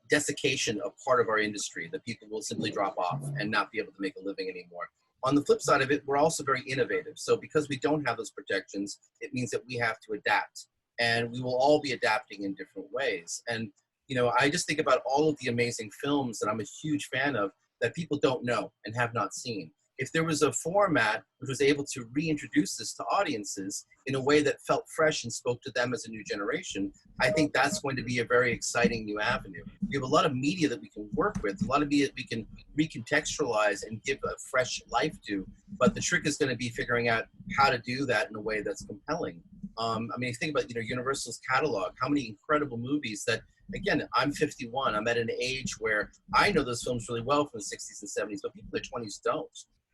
desiccation of part of our industry, that people will simply drop off and not be able to make a living anymore. On the flip side of it, we're also very innovative. So because we don't have those protections, it means that we have to adapt, and we will all be adapting in different ways. And, you know, I just think about all of the amazing films that I'm a huge fan of that people don't know and have not seen. If there was a format which was able to reintroduce this to audiences in a way that felt fresh and spoke to them as a new generation, I think that's going to be a very exciting new avenue. We have a lot of media that we can work with, a lot of media that we can recontextualize and give a fresh life to, but the trick is going to be figuring out how to do that in a way that's compelling. I mean, think about, you know, Universal's catalog, how many incredible movies that, again, I'm 51, I'm at an age where I know those films really well from the 60s and 70s, but people in their 20s don't.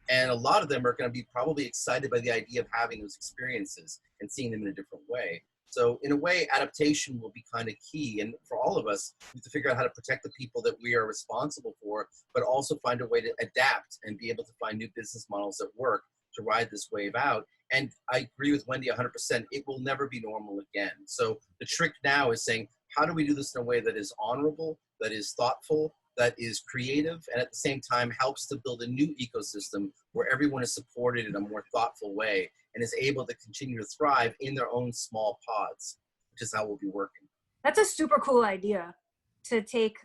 And a lot of them are going to be probably excited by the idea of having those experiences and seeing them in a different way. So in a way, adaptation will be kind of key. And for all of us, we have to figure out how to protect the people that we are responsible for, but also find a way to adapt and be able to find new business models that work to ride this wave out. And I agree with Wendy 100%. It will never be normal again. So the trick now is saying, how do we do this in a way that is honorable, that is thoughtful, that is creative, and at the same time helps to build a new ecosystem where everyone is supported in a more thoughtful way and is able to continue to thrive in their own small pods, which is how we'll be working. That's a super cool idea, to take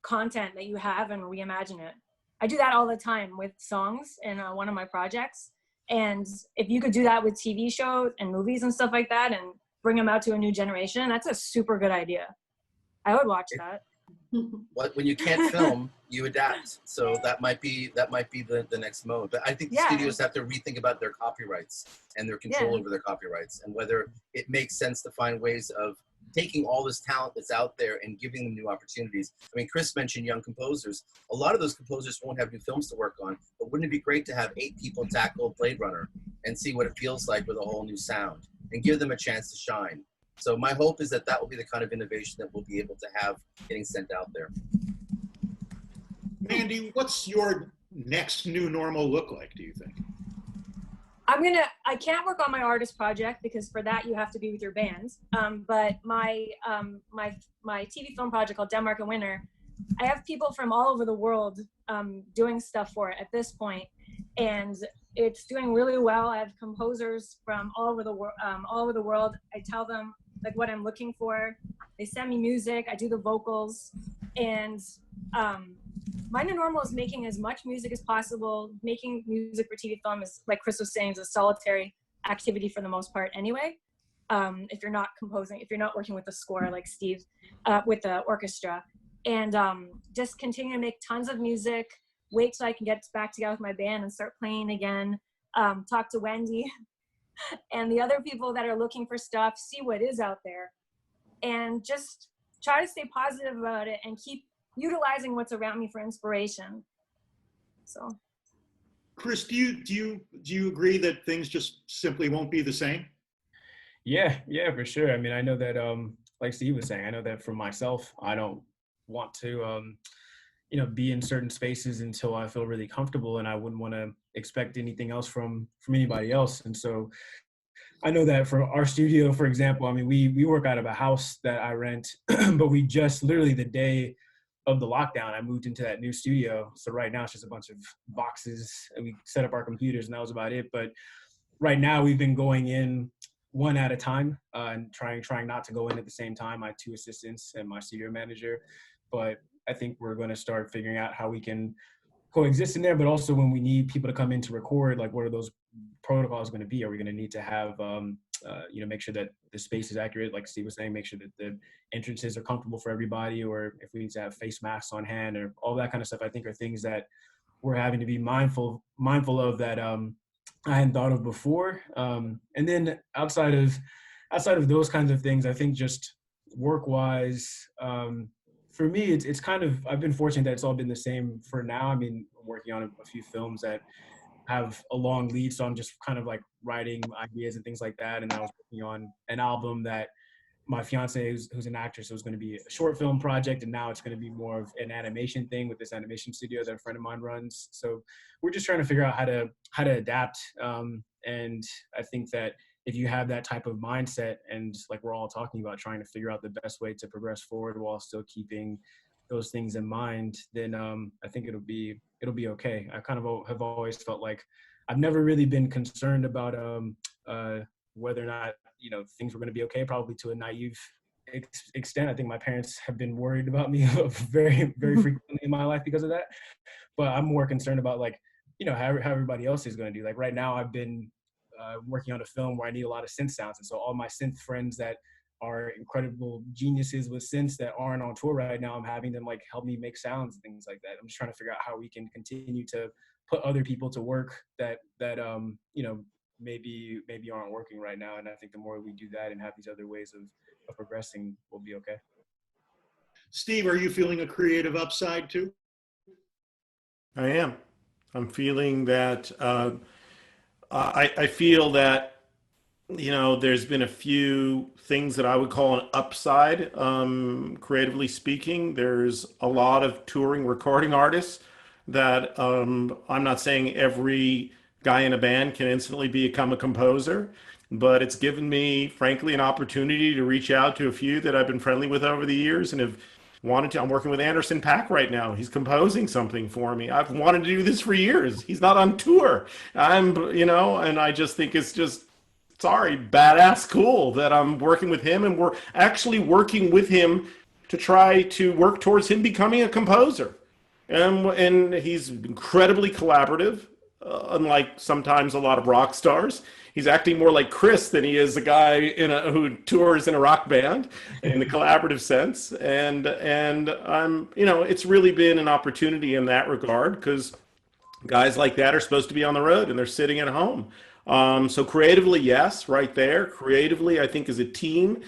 content that you have and reimagine it. I do that all the time with songs in one of my projects. And if you could do that with TV shows and movies and stuff like that and bring them out to a new generation, that's a super good idea. I would watch that. When you can't film, you adapt. So that might be the next mode. But I think the studios have to rethink about their copyrights and their control over their copyrights, and whether it makes sense to find ways of taking all this talent that's out there and giving them new opportunities. I mean, Kris mentioned young composers. A lot of those composers won't have new films to work on, but wouldn't it be great to have 8 people tackle Blade Runner and see what it feels like with a whole new sound and give them a chance to shine? So my hope is that that will be the kind of innovation that we'll be able to have getting sent out there. Mandi, what's your next new normal look like, do you think? I can't work on my artist project because for that you have to be with your band. But my TV film project called Denmark in Winter, I have people from all over the world doing stuff for it at this point, and it's doing really well. I have composers from all over the world. I tell them like what I'm looking for. They send me music. I do the vocals, and my new normal is making as much music as possible. Making music for TV film is, like Kris was saying, is a solitary activity for the most part anyway. If you're not composing, if you're not working with the score like Steve, with the orchestra, and just continue to make tons of music, wait till I can get back together with my band and start playing again, talk to Wendy and the other people that are looking for stuff, see what is out there, and just try to stay positive about it and keep utilizing what's around me for inspiration. So, Kris, do you agree that things just simply won't be the same? Yeah, for sure. I mean, I know that, like Steve was saying, I know that for myself, I don't want to, be in certain spaces until I feel really comfortable, and I wouldn't want to expect anything else from anybody else. And so I know that for our studio, for example, I mean, we work out of a house that I rent, but we just literally the day of the lockdown, I moved into that new studio. So right now it's just a bunch of boxes, and we set up our computers, and that was about it. But right now we've been going in one at a time and trying not to go in at the same time. My 2 assistants and my studio manager. But I think we're going to start figuring out how we can coexist in there, but also when we need people to come in to record, like what are those protocols going to be? Are we going to need to have, make sure that the space is accurate, like Steve was saying, make sure that the entrances are comfortable for everybody, or if we need to have face masks on hand, or all that kind of stuff, I think are things that we're having to be mindful of that I hadn't thought of before. And then outside of those kinds of things, I think just work-wise, for me, it's kind of, I've been fortunate that it's all been the same for now. I mean, I'm working on a few films that have a long lead, so I'm just kind of like writing ideas and things like that. And I was working on an album that my fiance, who's an actress, so it was going to be a short film project, and now it's going to be more of an animation thing with this animation studio that a friend of mine runs. So we're just trying to figure out how to adapt. And I think that if you have that type of mindset, and like we're all talking about, trying to figure out the best way to progress forward while still keeping those things in mind, then I think it'll be okay. I kind of have always felt like I've never really been concerned about whether or not, you know, things were going to be okay, probably to a naive extent. I think my parents have been worried about me very, very frequently in my life because of that. But I'm more concerned about, like, you know, how everybody else is going to do. Like right now I've been working on a film where I need a lot of synth sounds. And so all my synth friends that are incredible geniuses with synths that aren't on tour right now, I'm having them like help me make sounds and things like that. I'm just trying to figure out how we can continue to put other people to work that you know, maybe aren't working right now. And I think the more we do that and have these other ways of progressing, we'll be okay. Steve, are you feeling a creative upside too? I am. I'm feeling that, I feel that, you know, there's been a few things that I would call an upside, creatively speaking. There's a lot of touring recording artists that I'm not saying every guy in a band can instantly become a composer, but it's given me, frankly, an opportunity to reach out to a few that I've been friendly with over the years and have wanted to. I'm working with Anderson .Paak right now. He's composing something for me. I've wanted to do this for years. He's not on tour. You know, and I just think it's just, badass cool that I'm working with him, and we're actually working with him to try to work towards him becoming a composer. And he's incredibly collaborative, unlike sometimes a lot of rock stars. He's acting more like Kris than he is a guy who tours in a rock band in the collaborative sense. And I'm, you know, it's really been an opportunity in that regard, because guys like that are supposed to be on the road and they're sitting at home. So creatively, yes, right there. Creatively, I think as a team,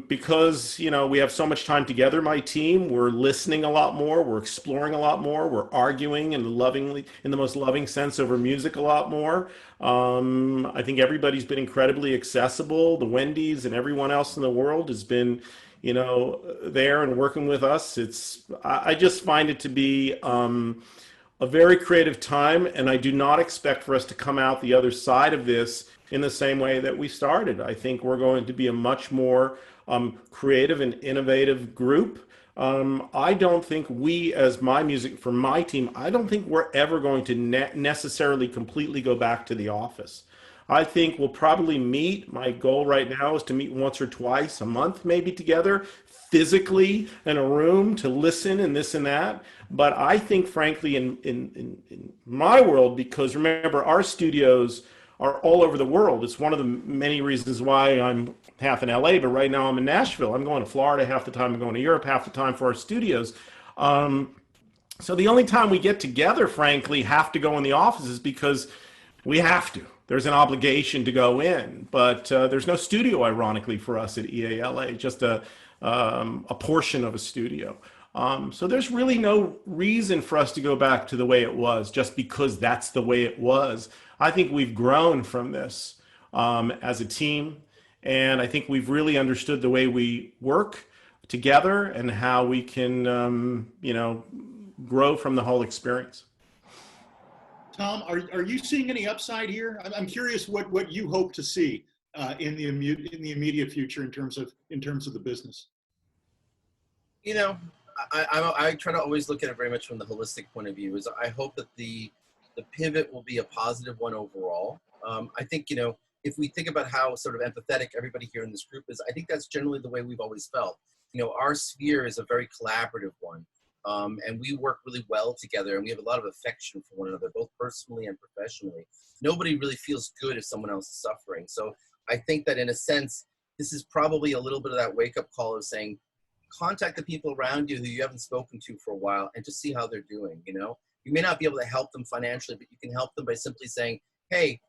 because, you know, we have so much time together, my team, we're listening a lot more, we're exploring a lot more, we're arguing and lovingly, in the most loving sense, over music a lot more. I think everybody's been incredibly accessible. The Wendes and everyone else in the world has been, you know, there and working with us. I just find it to be a very creative time, and I do not expect for us to come out the other side of this in the same way that we started. I think we're going to be a much more creative and innovative group. I don't think we, as my music, for my team, I don't think we're ever going to necessarily completely go back to the office. I think we'll probably meet. My goal right now is to meet once or twice a month, maybe together, physically in a room to listen and this and that. But I think, frankly, in my world, because remember, our studios are all over the world. It's one of the many reasons why I'm half in LA, but right now I'm in Nashville. I'm going to Florida half the time. I'm going to Europe half the time for our studios. So the only time we get together, frankly, have to go in the office is because we have to. There's an obligation to go in, but there's no studio, ironically, for us at EALA, just a portion of a studio. So there's really no reason for us to go back to the way it was just because that's the way it was. I think we've grown from this as a team, and I think we've really understood the way we work together and how we can, you know, grow from the whole experience. Tom, are you seeing any upside here? I'm curious what you hope to see in the immediate future in terms of the business. You know, I try to always look at it very much from the holistic point of view. Is I hope that the pivot will be a positive one overall. I think, you know, if we think about how sort of empathetic everybody here in this group is, I think that's generally the way we've always felt. You know, our sphere is a very collaborative one. And we work really well together, and we have a lot of affection for one another, both personally and professionally. Nobody really feels good if someone else is suffering. So I think that in a sense, this is probably a little bit of that wake-up call of saying, contact the people around you who you haven't spoken to for a while and just see how they're doing, you know? You may not be able to help them financially, but you can help them by simply saying, hey,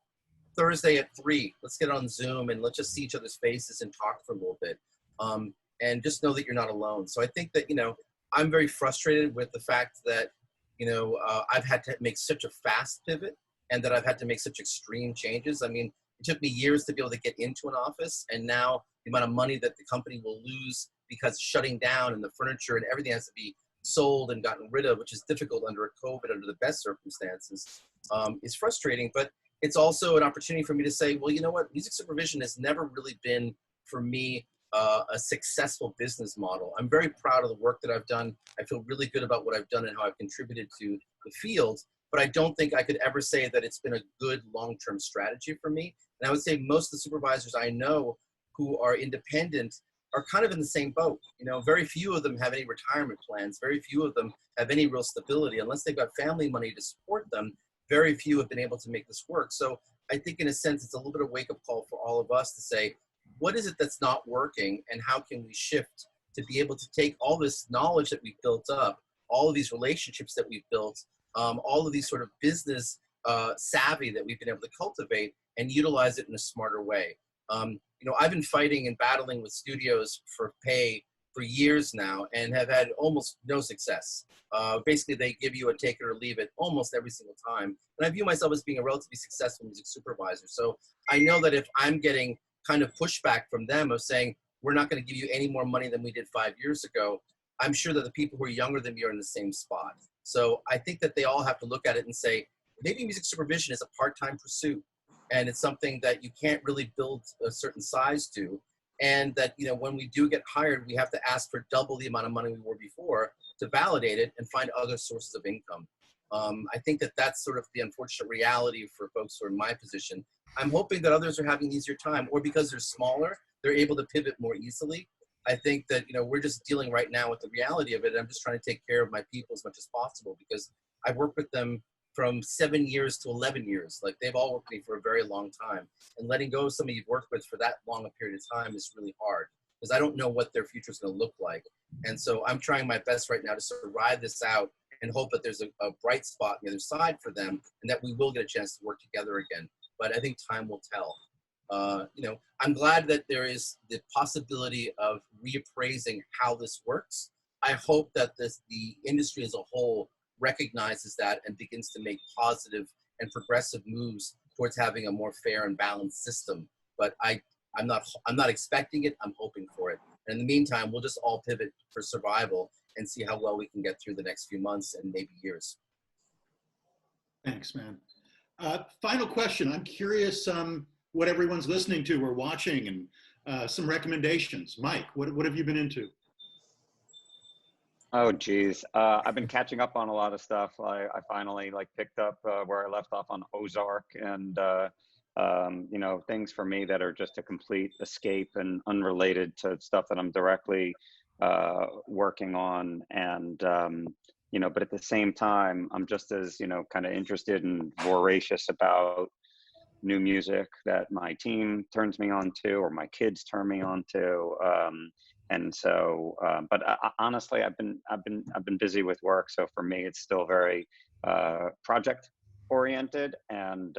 Thursday at 3, let's get on Zoom and let's just see each other's faces and talk for a little bit. And just know that you're not alone. So I think that, you know, I'm very frustrated with the fact that, you know, I've had to make such a fast pivot and that I've had to make such extreme changes. I mean, it took me years to be able to get into an office, and now the amount of money that the company will lose because shutting down and the furniture and everything has to be sold and gotten rid of, which is difficult under a COVID, under the best circumstances, is frustrating. But it's also an opportunity for me to say, well, you know what, music supervision has never really been, for me, a successful business model. I'm very proud of the work that I've done. I feel really good about what I've done and how I've contributed to the field, but I don't think I could ever say that it's been a good long-term strategy for me. And I would say most of the supervisors I know who are independent are kind of in the same boat. You know, very few of them have any retirement plans. Very few of them have any real stability. Unless they've got family money to support them, very few have been able to make this work. So I think in a sense, it's a little bit of a wake-up call for all of us to say, what is it that's not working, and how can we shift to be able to take all this knowledge that we've built up, all of these relationships that we've built, all of these sort of business savvy that we've been able to cultivate, and utilize it in a smarter way. You know, I've been fighting and battling with studios for pay for years now and have had almost no success. Basically, they give you a take it or leave it almost every single time. And I view myself as being a relatively successful music supervisor. So I know that if I'm getting kind of pushback from them of saying, we're not going to give you any more money than we did 5 years ago, I'm sure that the people who are younger than me are in the same spot. So I think that they all have to look at it and say, maybe music supervision is a part-time pursuit, and it's something that you can't really build a certain size to. And that, you know, when we do get hired, we have to ask for double the amount of money we were before to validate it and find other sources of income. I think that that's sort of the unfortunate reality for folks who are in my position. I'm hoping that others are having an easier time, or because they're smaller, they're able to pivot more easily. I think that, you know, we're just dealing right now with the reality of it. I'm just trying to take care of my people as much as possible, because I've worked with them from 7 years to 11 years. Like, they've all worked with me for a very long time. And letting go of somebody you've worked with for that long a period of time is really hard, because I don't know what their future is going to look like. And so I'm trying my best right now to sort of ride this out and hope that there's a bright spot on the other side for them, and that we will get a chance to work together again. But I think time will tell. You know, I'm glad that there is the possibility of reappraising how this works. I hope that the industry as a whole recognizes that and begins to make positive and progressive moves towards having a more fair and balanced system. But I'm not expecting it. I'm hoping for it. And in the meantime, we'll just all pivot for survival and see how well we can get through the next few months and maybe years. Thanks, man. Final question. I'm curious what everyone's listening to or watching, and some recommendations. Mike, what have you been into? Oh, geez. I've been catching up on a lot of stuff. I finally picked up where I left off on Ozark, and you know, things for me that are just a complete escape and unrelated to stuff that I'm directly working on. And you know, but at the same time, I'm just as, you know, kind of interested and voracious about new music that my team turns me on to, or my kids turn me on to. And so, but honestly, I've been busy with work. So for me, it's still very project oriented. And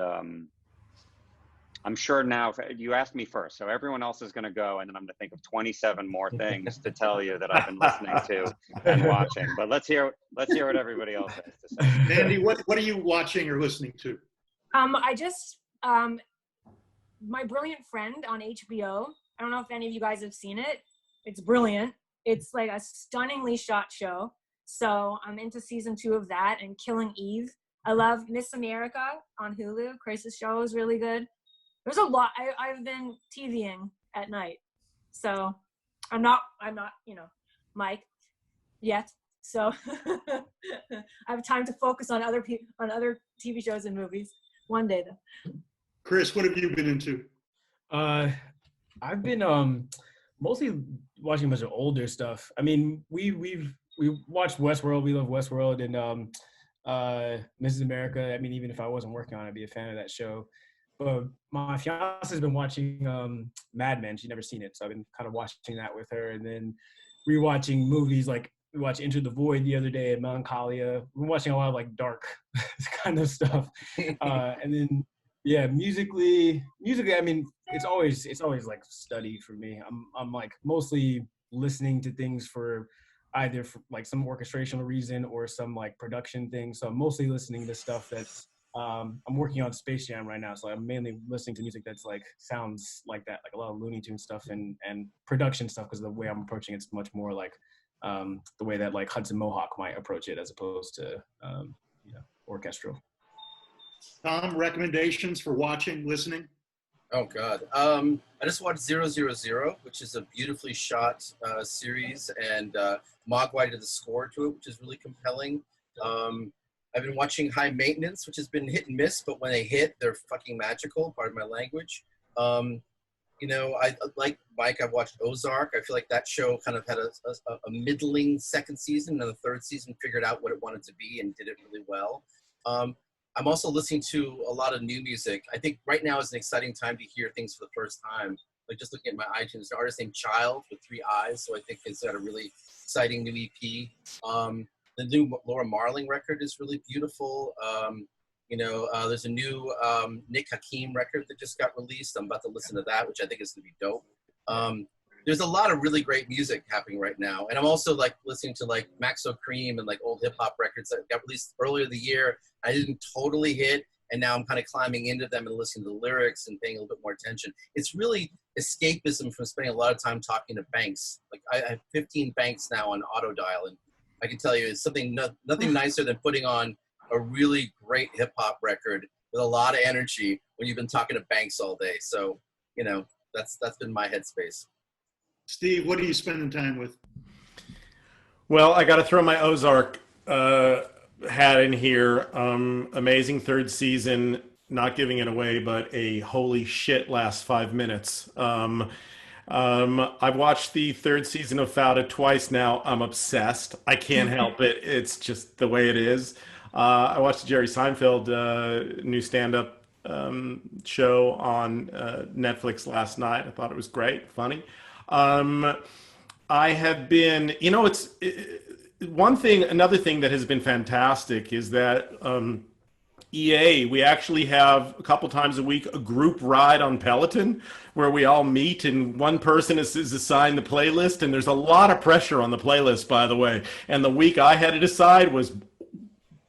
I'm sure now, if you asked me first, so everyone else is going to go, and then I'm going to think of 27 more things to tell you that I've been listening to and watching. But let's hear what everybody else has to say. Mandi, what are you watching or listening to? I just My Brilliant Friend on HBO. I don't know if any of you guys have seen it. It's brilliant. It's like a stunningly shot show. So I'm into season 2 of that, and Killing Eve. I love Miss America on Hulu. Kris's show is really good. There's a lot. I've been TVing at night. So I'm not, you know, Mike yet. So I have time to focus on other TV shows and movies one day though. Kris, what have you been into? I've been mostly watching a bunch of older stuff. I mean, we watched Westworld. We love Westworld, and Mrs. America. I mean, even if I wasn't working on it, I'd be a fan of that show. But my fiance's been watching Mad Men. She's never seen it, so I've been kind of watching that with her, and then rewatching movies. Like, we watched Into the Void the other day, and Melancholia. We're watching a lot of like dark kind of stuff, and then yeah, musically. I mean, it's always like study for me. I'm like mostly listening to things for either for like some orchestrational reason or some like production thing. So I'm mostly listening to stuff that's I'm working on Space Jam right now, so I'm mainly listening to music that's like sounds like that, like a lot of Looney Tunes stuff and production stuff, because the way I'm approaching it's much more like the way that like Hudson Mohawk might approach it, as opposed to you know, orchestral. Tom, recommendations for watching, listening? Oh God. I just watched 000, which is a beautifully shot series, and Mogwai did the score to it, which is really compelling. I've been watching High Maintenance, which has been hit and miss, but when they hit, they're fucking magical, pardon my language. You know, I like Mike, I've watched Ozark. I feel like that show kind of had a middling second season, and the third season figured out what it wanted to be and did it really well. I'm also listening to a lot of new music. I think right now is an exciting time to hear things for the first time. Like just looking at my iTunes, an artist named Child with 3 eyes, so I think it's got a really exciting new EP. The new Laura Marling record is really beautiful. You know, there's a new Nick Hakim record that just got released. I'm about to listen to that, which I think is gonna be dope. There's a lot of really great music happening right now. And I'm also like listening to like Maxo Cream and like old hip hop records that got released earlier the year. I didn't totally hit, and now I'm kind of climbing into them and listening to the lyrics and paying a little bit more attention. It's really escapism from spending a lot of time talking to banks. Like I have 15 banks now on auto dial, and I can tell you it's something, nothing nicer than putting on a really great hip hop record with a lot of energy when you've been talking to banks all day. So, you know, that's been my headspace. Steve, what are you spending time with? Well, I got to throw my Ozark hat in here. Amazing third season, not giving it away, but a holy shit last 5 minutes. I've watched the third season of Fauda twice now. I'm obsessed. I can't help it. It's just the way it is. I watched the Jerry Seinfeld new stand-up show on Netflix last night. I thought it was great, funny. I have been, you know, another thing that has been fantastic is that EA, we actually have a couple times a week a group ride on Peloton where we all meet and one person is assigned the playlist, and there's a lot of pressure on the playlist, by the way. And the week I had to decide was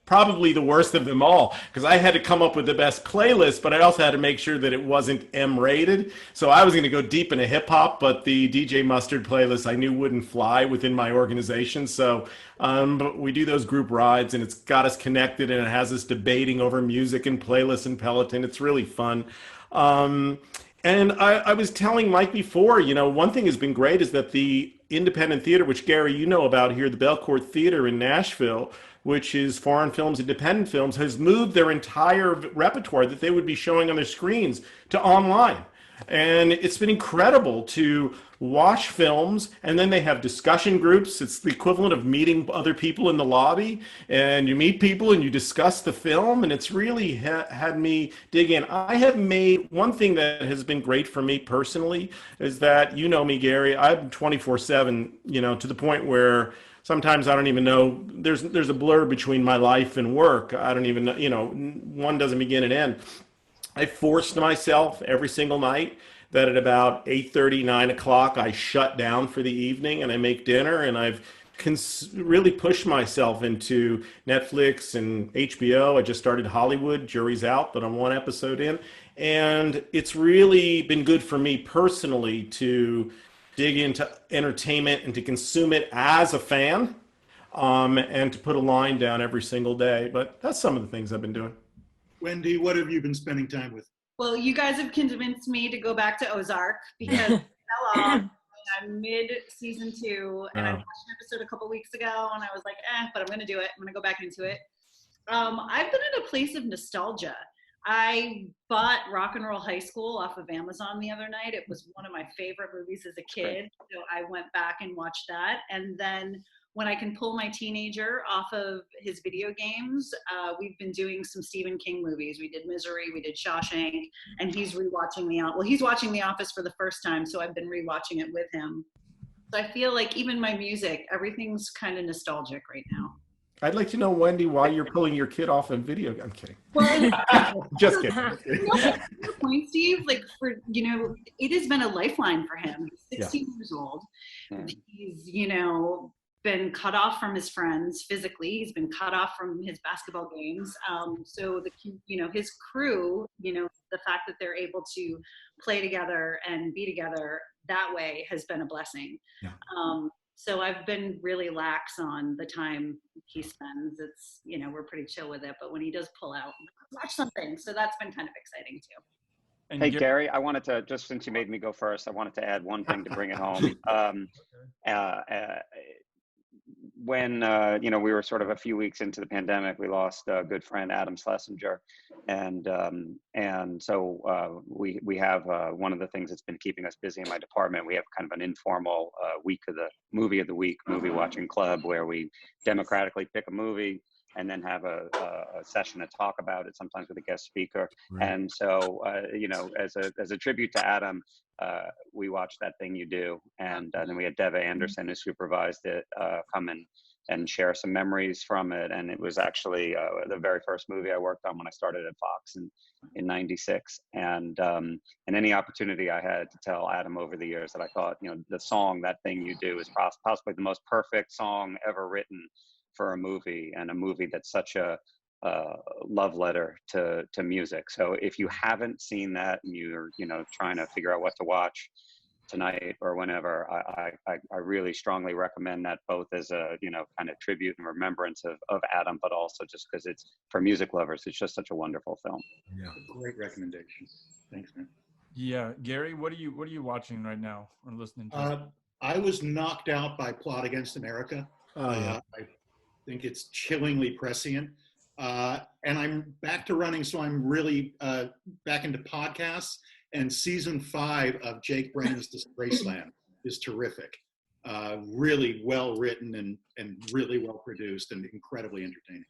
probably the worst of them all, because I had to come up with the best playlist, but I also had to make sure that it wasn't M-rated. So I was going to go deep into hip hop, but the DJ Mustard playlist I knew wouldn't fly within my organization. So but we do those group rides, and it's got us connected, and it has us debating over music and playlists and Peloton. It's really fun. And I was telling Mike before, you know, one thing has been great is that the independent theater, which Gary, you know about here, the Belcourt Theater in Nashville, which is foreign films, independent films, has moved their entire repertoire that they would be showing on their screens to online. And it's been incredible to watch films, and then they have discussion groups. It's the equivalent of meeting other people in the lobby, and you meet people and you discuss the film, and it's really had me dig in. I have made, one thing that has been great for me personally is that, you know me, Gary, I'm 24/7, you know, to the point where sometimes I don't even know, there's a blur between my life and work. I don't even know, you know, one doesn't begin and end. I forced myself every single night that at about 8:30, 9 o'clock, I shut down for the evening and I make dinner, and I've really pushed myself into Netflix and HBO. I just started Hollywood, jury's out, but I'm 1 episode in. And it's really been good for me personally to dig into entertainment and to consume it as a fan, and to put a line down every single day. But that's some of the things I've been doing. Wendy, what have you been spending time with? Well, you guys have convinced me to go back to Ozark because I fell off mid-season 2, and I watched an episode a couple weeks ago, and I was like, but I'm going to do it. I'm going to go back into it. I've been in a place of nostalgia. I bought Rock and Roll High School off of Amazon the other night. It was one of my favorite movies as a kid, so I went back and watched that. And then when I can pull my teenager off of his video games, we've been doing some Stephen King movies. We did Misery, we did Shawshank, and he's rewatching he's watching The Office for the first time, so I've been rewatching it with him. So I feel like even my music, everything's kind of nostalgic right now. I'd like to know, Wendy, why you're pulling your kid off in video. I'm kidding. Well, Just kidding. Your point, Steve, like for, you know, it has been a lifeline for him. He's 16 years old. He's, you know, been cut off from his friends physically. He's been cut off from his basketball games. So you know, his crew, you know, the fact that they're able to play together and be together that way has been a blessing. So I've been really lax on the time he spends. It's, you know, we're pretty chill with it, but when he does pull out, watch something. So that's been kind of exciting too. And Hey, Gary, I wanted to, just since you made me go first, I wanted to add one thing to bring it home. When, you know, we were sort of a few weeks into the pandemic, we lost a good friend, Adam Schlesinger. And so we have one of the things that's been keeping us busy in my department. We have kind of an informal week of the movie watching club, where we democratically pick a movie and then have a session to talk about it, sometimes with a guest speaker. Right. And so, you know, as a tribute to Adam, we watched That Thing You Do. And then we had Deva Anderson, who supervised it, come and share some memories from it. And it was actually the very first movie I worked on when I started at Fox in '96. And any opportunity I had to tell Adam over the years that I thought, you know, the song That Thing You Do is possibly the most perfect song ever written for a movie, and a movie that's such a love letter to music. So if you haven't seen that and you're, you know, trying to figure out what to watch tonight or whenever, I really strongly recommend that, both as a, you know, kind of tribute and remembrance of Adam, but also just because it's, for music lovers, it's just such a wonderful film. Yeah, great recommendation. Thanks, man. Yeah, Gary, what are you watching right now or listening to? I was knocked out by Plot Against America. Oh, yeah. I think it's chillingly prescient. And I'm back to running, so I'm really back into podcasts. And season 5 of Jake Brennan's Disgraceland is terrific. Really well written and really well produced and incredibly entertaining.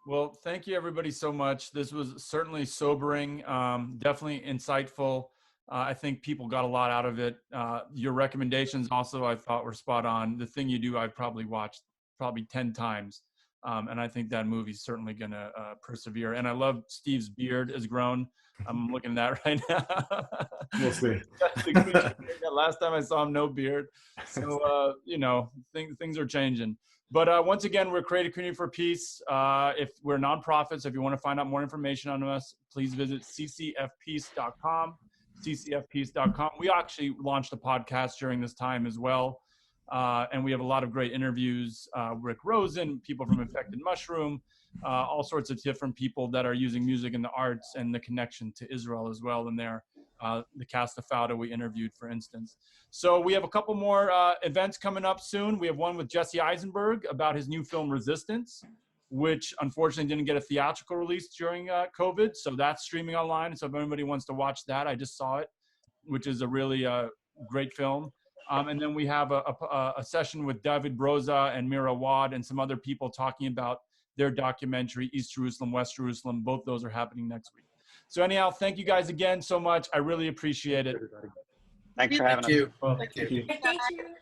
Well, thank you everybody so much. This was certainly sobering, definitely insightful. I think people got a lot out of it. Your recommendations also I thought were spot on. The Thing You Do I've probably watched 10 times. And I think that movie's certainly going to persevere. And I love Steve's beard has grown. I'm looking at that right now. We'll see. Last time I saw him, no beard. So, you know, things are changing. But once again, we're Creative Community for Peace. If we're nonprofits, if you want to find out more information on us, please visit ccfpeace.com. ccfpeace.com. We actually launched a podcast during this time as well. And we have a lot of great interviews. Rick Rosen, people from Infected Mushroom, all sorts of different people that are using music in the arts and the connection to Israel as well in there. The cast of Fauda we interviewed, for instance. So we have a couple more events coming up soon. We have one with Jesse Eisenberg about his new film Resistance, which unfortunately didn't get a theatrical release during COVID. So that's streaming online. So if anybody wants to watch that, I just saw it, which is a really great film. And then we have a session with David Broza and Mira Wad and some other people talking about their documentary, East Jerusalem, West Jerusalem. Both those are happening next week. So anyhow, thank you guys again so much. I really appreciate it. Thanks for having us. Thank you. Thank you.